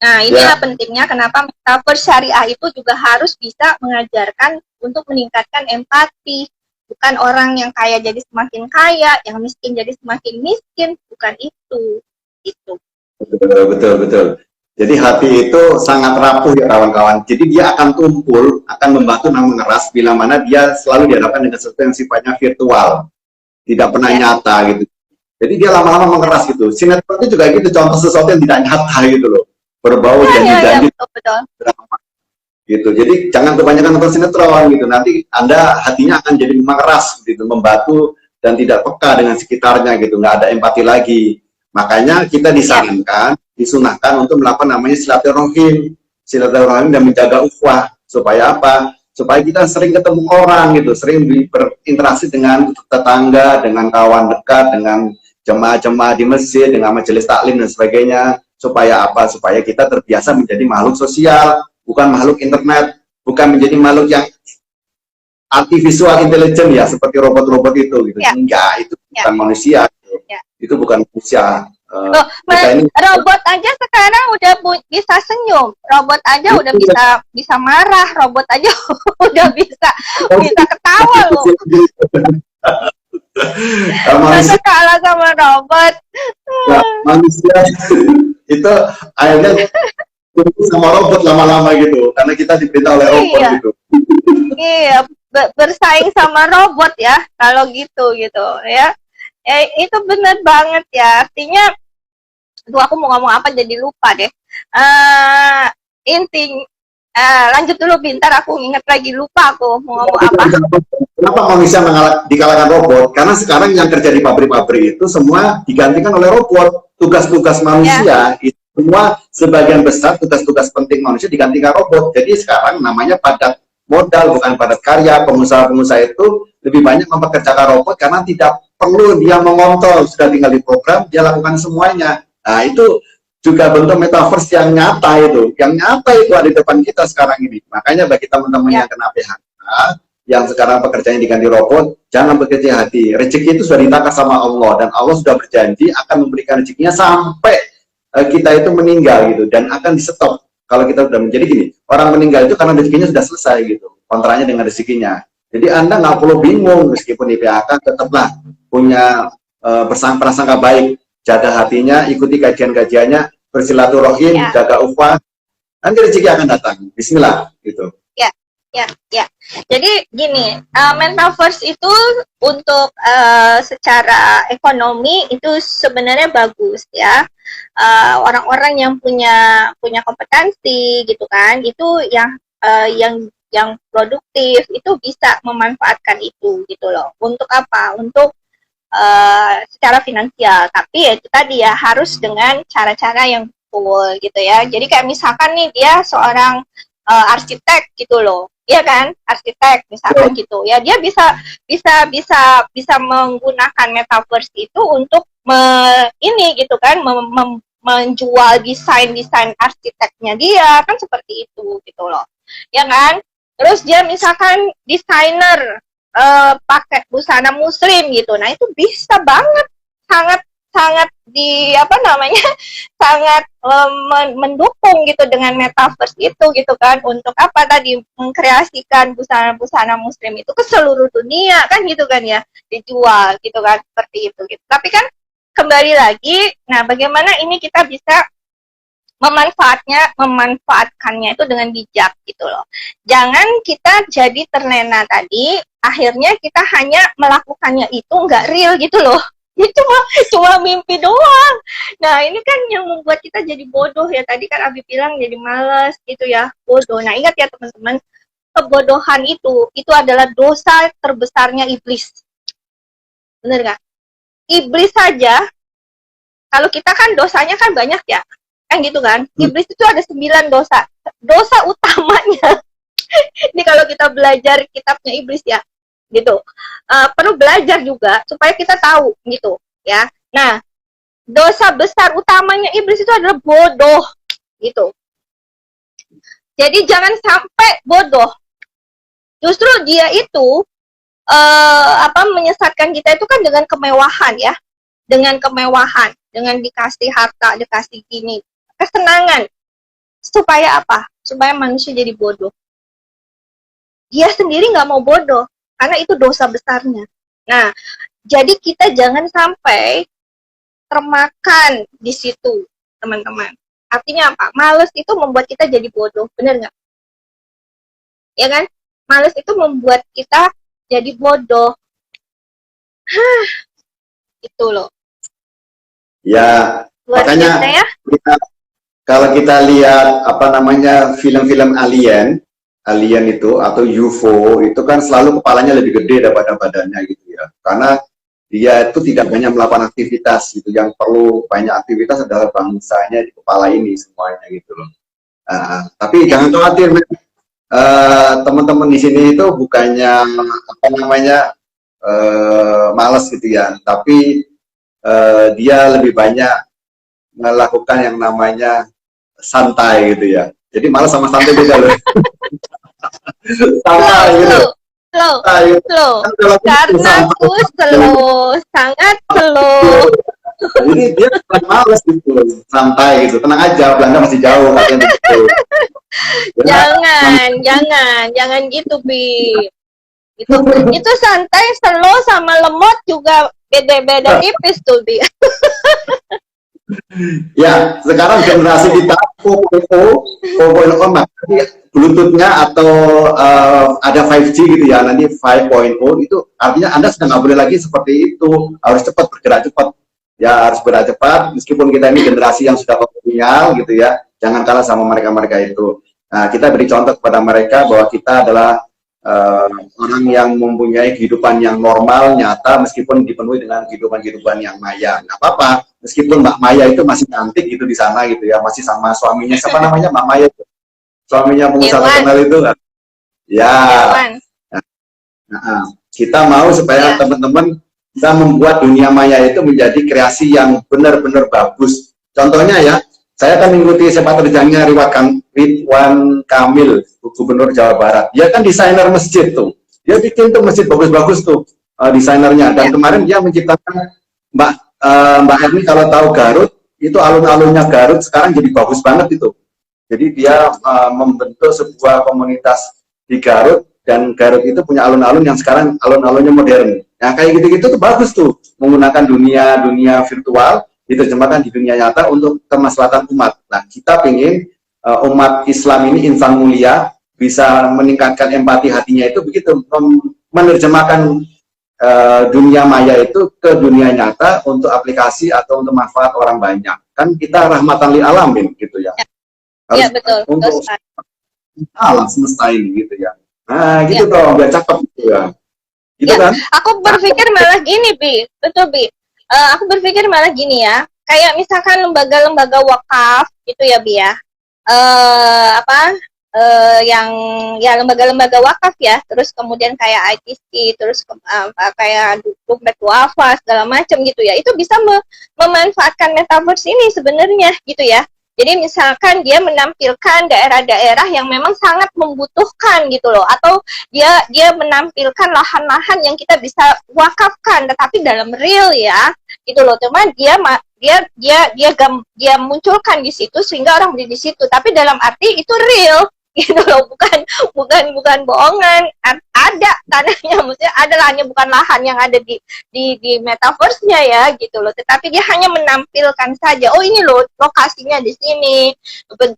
Nah, inilah pentingnya kenapa metaverse syariah itu juga harus bisa mengajarkan untuk meningkatkan empati. Bukan orang yang kaya jadi semakin kaya, yang miskin jadi semakin miskin, bukan itu. Itu. Betul. Jadi hati itu sangat rapuh ya kawan-kawan. Jadi dia akan tumpul, akan membatu dan mengeras bila mana dia selalu dihadapkan dengan sesuatu yang sifatnya virtual, tidak pernah nyata gitu. Jadi dia lama-lama mengeras gitu. Sinetron itu juga gitu, contoh sesuatu yang tidak nyata gitu loh, berbau janji-janji. Betul. Gitu. Jadi jangan kebanyakan nonton sinetron gitu. Nanti Anda hatinya akan jadi mengeras gitu, membatu dan tidak peka dengan sekitarnya gitu, nggak ada empati lagi. Makanya kita disarankan, disunahkan untuk melakukan namanya silaturahim dan menjaga ukhuwah. Supaya apa? Supaya kita sering ketemu orang gitu, sering berinteraksi dengan tetangga, dengan kawan dekat, dengan jemaah-jemaah di masjid, dengan majelis taklim dan sebagainya. Supaya apa? Supaya kita terbiasa menjadi makhluk sosial, bukan makhluk internet, bukan menjadi makhluk yang artificial intelligence ya, seperti robot-robot itu gitu. Enggak, itu bukan manusia. Itu bukan manusia. Robot aja sekarang udah bisa senyum, robot aja udah bisa marah, robot aja udah bisa ketawa loh. Masa kalah sama robot. Manusia itu akhirnya sama robot lama-lama gitu, karena kita diperintah oleh robot gitu. Iya, bersaing sama robot ya, kalau gitu ya. Itu bener banget ya, artinya aku mau ngomong apa jadi lupa deh. Lanjut dulu pintar, aku ingat lagi, lupa aku mau ngomong apa. Kenapa manusia di kalangan robot? Karena sekarang yang kerja di pabrik-pabrik itu semua digantikan oleh robot. Tugas-tugas manusia itu semua sebagian besar tugas-tugas penting manusia digantikan robot. Jadi sekarang namanya padat modal bukan padat karya. Pengusaha-pengusaha itu lebih banyak mempekerjakan robot karena tidak perlu dia mengontrol, sudah tinggal di program, dia lakukan semuanya. Nah itu juga bentuk metaverse yang nyata itu. Yang nyata itu ada di depan kita sekarang ini. Makanya bagi teman-teman yang kena PHK, yang sekarang pekerjaannya diganti robot, jangan bekerja hati. Rezeki itu sudah ditangkap sama Allah, dan Allah sudah berjanji akan memberikan rezekinya sampai kita itu meninggal gitu, dan akan di stop kalau kita sudah menjadi gini. Orang meninggal itu karena rezekinya sudah selesai gitu, kontraknya dengan rezekinya. Jadi Anda nggak perlu bingung, meskipun di PHK tetaplah punya prasangka baik, jaga hatinya, ikuti kajian-kajiannya, bersilaturahim, jaga ukhuwah, nanti rezeki akan datang. Bismillah gitu. Ya. Jadi gini, metaverse itu untuk secara ekonomi itu sebenarnya bagus ya. Orang-orang yang punya kompetensi gitu kan, itu yang produktif itu bisa memanfaatkan itu gitu loh. Untuk apa? Untuk secara finansial. Tapi ya itu tadi ya, harus dengan cara-cara yang betul gitu ya. Jadi kayak misalkan nih dia seorang arsitek gitu loh. Iya kan, arsitek misalkan gitu ya, dia bisa menggunakan metaverse itu untuk menjual desain arsiteknya dia, kan seperti itu gitu loh, ya kan. Terus dia misalkan desainer pakai busana muslim gitu, nah itu bisa banget apa namanya sangat mendukung gitu dengan metaverse itu gitu kan, untuk apa tadi mengkreasikan busana-busana muslim itu ke seluruh dunia kan gitu kan ya, dijual gitu kan, seperti itu gitu. Tapi kan kembali lagi, nah bagaimana ini kita bisa memanfaatkannya itu dengan bijak gitu loh. Jangan kita jadi terlena tadi, akhirnya kita hanya melakukannya itu nggak real gitu loh. Ini cuma mimpi doang. Nah ini kan yang membuat kita jadi bodoh ya. Tadi kan Abi bilang jadi malas gitu ya, bodoh. Nah ingat ya teman-teman, kebodohan itu adalah dosa terbesarnya iblis. Bener nggak? Iblis saja, kalau kita kan dosanya kan banyak ya, kan gitu kan. Iblis itu ada 9 dosa. Dosa utamanya, ini kalau kita belajar kitabnya iblis ya, gitu. Perlu belajar juga supaya kita tahu gitu ya. Nah, dosa besar utamanya iblis itu adalah bodoh gitu. Jadi jangan sampai bodoh. Justru dia itu menyesatkan kita itu kan dengan kemewahan ya. Dengan kemewahan, dengan dikasih harta, dikasih gini, kesenangan. Supaya apa? Supaya manusia jadi bodoh. Dia sendiri nggak mau bodoh, karena itu dosa besarnya. Nah, jadi kita jangan sampai termakan di situ, teman-teman. Artinya apa? Males itu membuat kita jadi bodoh, bener nggak? Ya kan? Males itu membuat kita jadi bodoh. Itu loh. Ya, Luar makanya biasa ya? kalau kita lihat film-film alien itu atau UFO itu kan selalu kepalanya lebih gede daripada badannya gitu ya. Karena dia itu tidak banyak melakukan aktivitas gitu. Yang perlu banyak aktivitas adalah bangsanya di kepala ini semuanya gitu loh. Tapi jangan khawatir, teman-teman di sini itu bukannya malas gitu ya, tapi dia lebih banyak melakukan yang namanya santai gitu ya. Jadi malas sama santai beda loh. Santai gitu. Slow. Karena aku slow, sangat slow. Jadi dia bukan malas gitu, santai gitu. Tenang aja, Belanda masih jauh katanya gitu. Jangan gitu, Bi. Itu santai, slow sama lemot juga beda-beda tipis tuh, Bi. Ya, sekarang generasi kita 4.0 makanya Bluetooth-nya atau ada 5G gitu ya, nanti 5.0 itu artinya Anda sudah nggak boleh lagi seperti itu, harus cepat, bergerak cepat. Ya, harus bergerak cepat, meskipun kita ini generasi yang sudah kolonial gitu ya, jangan kalah sama mereka-mereka itu. Nah, kita beri contoh kepada mereka bahwa kita adalah orang yang mempunyai kehidupan yang normal, nyata, meskipun dipenuhi dengan kehidupan-kehidupan yang maya. Nggak apa-apa, meskipun Mbak Maya itu masih cantik gitu di sana gitu ya, masih sama suaminya, siapa namanya Mbak Maya itu? Suaminya pengusaha terkenal itu kan? Ya. Nah, kita mau supaya teman-teman bisa membuat dunia maya itu menjadi kreasi yang benar-benar bagus. Contohnya ya, saya kan mengikuti sepak terjangnya Ridwan Kamil, Gubernur Jawa Barat. Dia kan desainer masjid tuh. Dia bikin tuh masjid bagus-bagus tuh desainernya. Dan kemarin dia menciptakan Mbak Herni kalau tahu Garut, itu alun-alunnya Garut sekarang jadi bagus banget itu. Jadi dia membentuk sebuah komunitas di Garut, dan Garut itu punya alun-alun yang sekarang alun-alunnya modern. Nah kayak gitu-gitu tuh bagus tuh, menggunakan dunia virtual diterjemahkan di dunia nyata untuk kemaslahatan umat. Nah, kita ingin umat Islam ini insan mulia, bisa meningkatkan empati hatinya itu begitu, menerjemahkan dunia maya itu ke dunia nyata untuk aplikasi atau untuk manfaat orang banyak. Kan kita rahmatan lil alamin gitu ya. Iya betul. Untuk alam semesta ini gitu ya. Nah, gitu dong, biar cakep gitu ya. Gitu kan? Aku berpikir malah gini, Bi. Betul, Bi. Aku berpikir malah gini ya, kayak misalkan lembaga-lembaga wakaf gitu ya, Bi ya, yang ya lembaga-lembaga wakaf ya, terus kemudian kayak ITC, terus kayak dompet wafa segala macam gitu ya, itu bisa memanfaatkan metaverse ini sebenarnya gitu ya. Jadi misalkan dia menampilkan daerah-daerah yang memang sangat membutuhkan gitu loh, atau dia menampilkan lahan-lahan yang kita bisa wakafkan, tetapi dalam real ya, gitu loh. Cuma dia dia munculkan di situ sehingga orang beli di situ, tapi dalam arti itu real gitu loh, bukan bohongan. Ada tanahnya, maksudnya ada lahannya, bukan lahan yang ada di metaverse-nya ya gitu loh, tetapi dia hanya menampilkan saja, oh ini loh lokasinya di sini,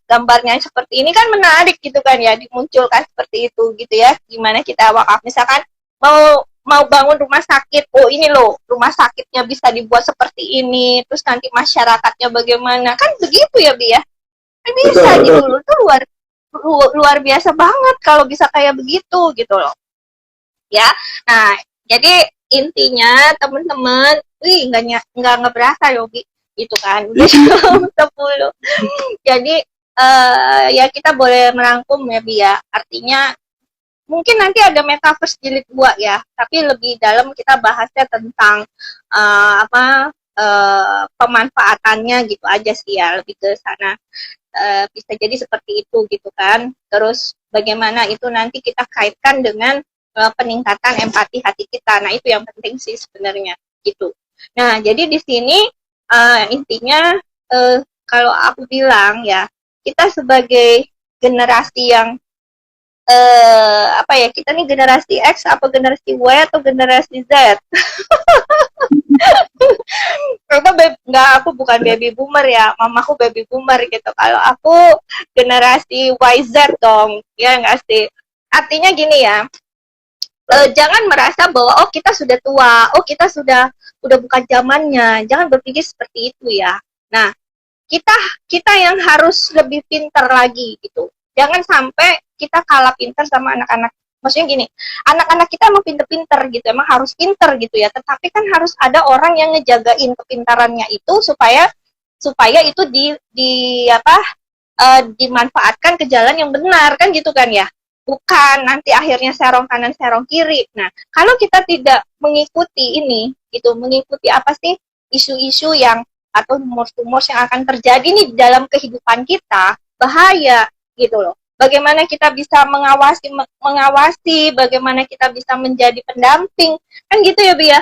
gambarnya seperti ini kan menarik gitu kan ya, dimunculkan seperti itu gitu ya. Gimana kita wakaf, misalkan mau bangun rumah sakit, oh ini loh rumah sakitnya bisa dibuat seperti ini, terus nanti masyarakatnya bagaimana, kan begitu ya Bi ya, kan bisa gitu loh, itu luar biasa banget kalau bisa kayak begitu gitu loh ya. Nah jadi intinya teman-teman, nggak berasa Yogi gitu kan, udah jam 10. Jadi ya kita boleh merangkum ya Bi ya, artinya mungkin nanti ada metaverse jilid 2 ya, tapi lebih dalam kita bahasnya tentang pemanfaatannya gitu aja sih ya, lebih ke sana. Bisa jadi seperti itu gitu kan. Terus bagaimana itu nanti kita kaitkan dengan peningkatan empati hati kita. Nah itu yang penting sih sebenarnya gitu. Nah jadi di sini intinya kalau aku bilang ya, kita sebagai generasi yang kita nih generasi X apa generasi Y atau generasi Z? Enggak, aku bukan baby boomer ya, mamaku baby boomer gitu. Kalau aku generasi YZ dong, ya nggak sih? Artinya gini ya, jangan merasa bahwa oh kita sudah tua, oh kita udah bukan zamannya. Jangan berpikir seperti itu ya. Nah, kita yang harus lebih pintar lagi gitu. Jangan sampai kita kalah pintar sama anak-anak. Maksudnya gini, anak-anak kita emang pinter-pinter gitu, emang harus pinter gitu ya, tetapi kan harus ada orang yang ngejagain kepintarannya itu supaya itu dimanfaatkan ke jalan yang benar kan gitu kan ya, bukan nanti akhirnya serong kanan serong kiri. Nah kalau kita tidak mengikuti ini gitu, mengikuti apa sih isu-isu yang atau rumor-rumor yang akan terjadi nih dalam kehidupan kita, bahaya gitu loh. Bagaimana kita bisa mengawasi, bagaimana kita bisa menjadi pendamping, kan gitu ya Bi ya,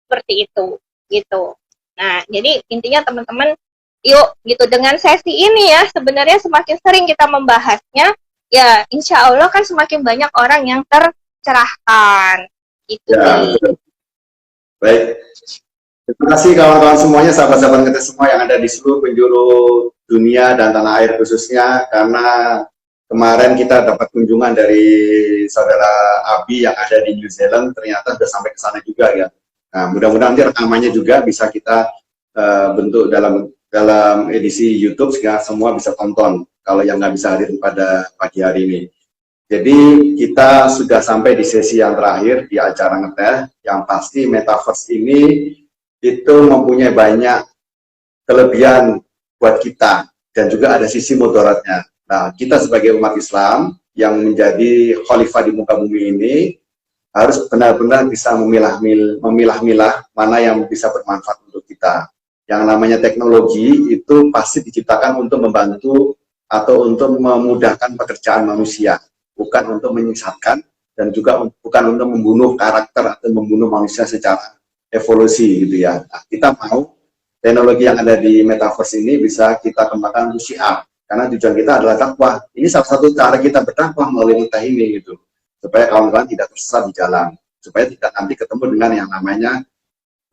seperti itu gitu. Nah jadi intinya teman-teman, yuk gitu, dengan sesi ini ya sebenarnya semakin sering kita membahasnya ya, insya Allah kan semakin banyak orang yang tercerahkan gitu ya, Bi. Baik, terima kasih kawan-kawan semuanya, sahabat-sahabat kita semua yang ada di seluruh penjuru dunia dan tanah air khususnya, karena kemarin kita dapat kunjungan dari saudara Abi yang ada di New Zealand, ternyata sudah sampai ke sana juga ya. Nah, mudah-mudahan nanti rekamannya juga bisa kita bentuk dalam edisi YouTube sehingga semua bisa tonton kalau yang nggak bisa hadir pada pagi hari ini. Jadi kita sudah sampai di sesi yang terakhir di acara Ngeteh. Yang pasti metaverse ini itu mempunyai banyak kelebihan buat kita dan juga ada sisi mudaratnya. Nah, kita sebagai umat Islam yang menjadi khalifah di muka bumi ini harus benar-benar bisa memilah-milah mana yang bisa bermanfaat untuk kita. Yang namanya teknologi itu pasti diciptakan untuk membantu atau untuk memudahkan pekerjaan manusia, bukan untuk menyesatkan dan juga bukan untuk membunuh karakter atau membunuh manusia secara evolusi gitu ya. Nah, kita mau teknologi yang ada di metaverse ini bisa kita kembangkan untuk syiar. Karena tujuan kita adalah takwa. Ini salah satu cara kita bertakwa melalui Ngeteh ini gitu. Supaya kawan-kawan tidak tersesat di jalan. Supaya tidak nanti ketemu dengan yang namanya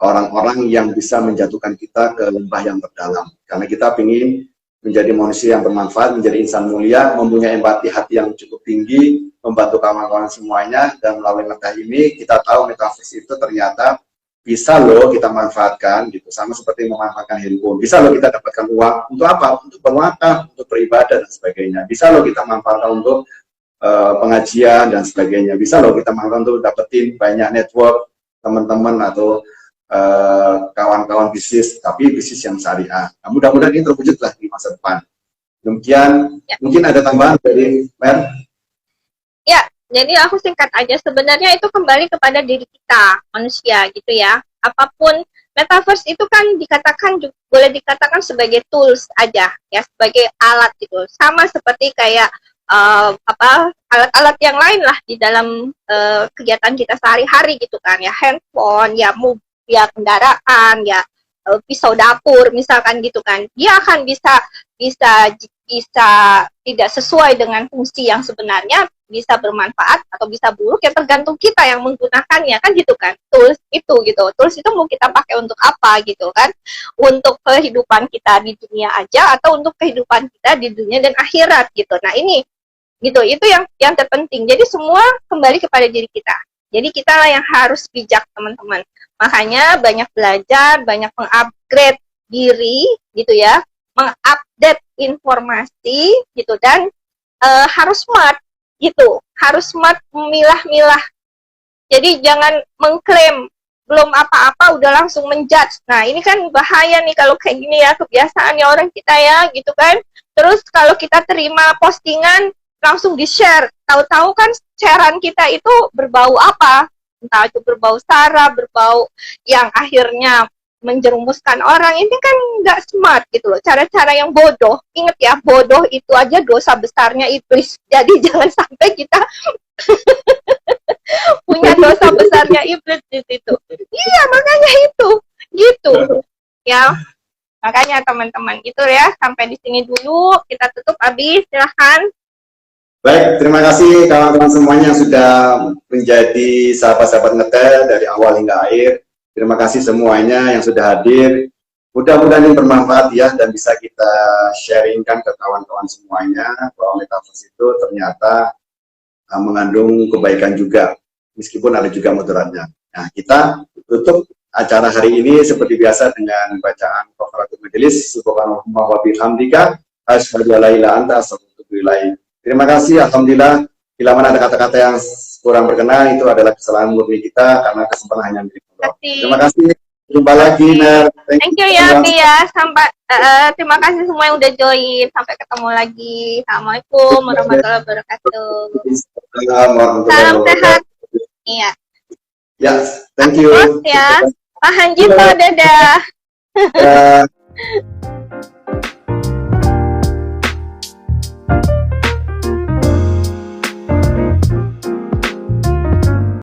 orang-orang yang bisa menjatuhkan kita ke lembah yang terdalam. Karena kita ingin menjadi manusia yang bermanfaat, menjadi insan mulia, mempunyai empati hati yang cukup tinggi, membantu kawan-kawan semuanya, dan melalui Ngeteh ini kita tahu metaverse itu ternyata bisa loh kita manfaatkan gitu, sama seperti memanfaatkan handphone. Bisa loh kita dapatkan uang untuk apa? Untuk berwakaf, untuk beribadah dan sebagainya. Bisa loh kita manfaatkan untuk pengajian dan sebagainya. Bisa loh kita manfaatkan untuk dapetin banyak network teman-teman atau kawan-kawan bisnis, tapi bisnis yang syariah. Nah, mudah-mudahan ini terwujudlah di masa depan. Demikian, ya. Mungkin ada tambahan dari Mer? Ya, jadi aku singkat aja, sebenarnya itu kembali kepada diri kita, manusia gitu ya. Apapun, metaverse itu kan boleh dikatakan sebagai tools aja ya, sebagai alat gitu. Sama seperti kayak alat-alat yang lain lah di dalam kegiatan kita sehari-hari gitu kan ya, handphone, ya kendaraan, ya pisau dapur misalkan gitu kan, dia akan bisa bisa tidak sesuai dengan fungsi yang sebenarnya, bisa bermanfaat atau bisa buruk, ya tergantung kita yang menggunakannya kan gitu kan. Tools itu gitu, tools itu mau kita pakai untuk apa gitu kan, untuk kehidupan kita di dunia aja atau untuk kehidupan kita di dunia dan akhirat gitu. Nah ini gitu, itu yang terpenting. Jadi semua kembali kepada diri kita. Jadi kita lah yang harus bijak teman-teman. Makanya banyak belajar, banyak mengupgrade diri gitu ya, mengupdate informasi gitu, dan harus smart gitu, harus smart memilah-milah. Jadi jangan mengklaim belum apa-apa udah langsung menjudge. Nah ini kan bahaya nih kalau kayak gini ya, kebiasaannya orang kita ya gitu kan. Terus kalau kita terima postingan langsung di-share, tahu-tahu kan sharean kita itu berbau apa, entah itu berbau sara, berbau yang akhirnya menjerumuskan orang. Ini kan nggak smart gitu loh, cara-cara yang bodoh. Ingat ya, bodoh itu aja dosa besarnya iblis. Jadi jangan sampai kita punya dosa besarnya iblis di situ. Iya, makanya itu gitu ya. Makanya teman-teman itu ya, sampai di sini dulu, kita tutup. Abi silahkan. Baik, terima kasih kawan-kawan semuanya yang sudah menjadi sahabat-sahabat ngetel dari awal hingga akhir. Terima kasih semuanya yang sudah hadir. Mudah-mudahan ini bermanfaat ya, dan bisa kita sharingkan ke kawan-kawan semuanya bahwa metaverse itu ternyata mengandung kebaikan juga, meskipun ada juga mudaratnya. Nah, kita tutup acara hari ini seperti biasa dengan bacaan kafaratul majelis. Subhanallah wa bihamdika asyhadu an la ilaha illa anta astaghfiruka. Terima kasih, alhamdulillah. Bila mana ada kata-kata yang kurang berkenan, itu adalah kesalahan murni kita karena kesempatan hanya milik Allah. Terima kasih. Jumpa lagi, Ner. Thank you ya, Bi ya. Sampai terima kasih semua yang udah join. Sampai ketemu lagi. Assalamualaikum warahmatullahi wabarakatuh. Salam sehat. Iya. Ya, thank you. Terus ya. Pak Hanjito, dadah.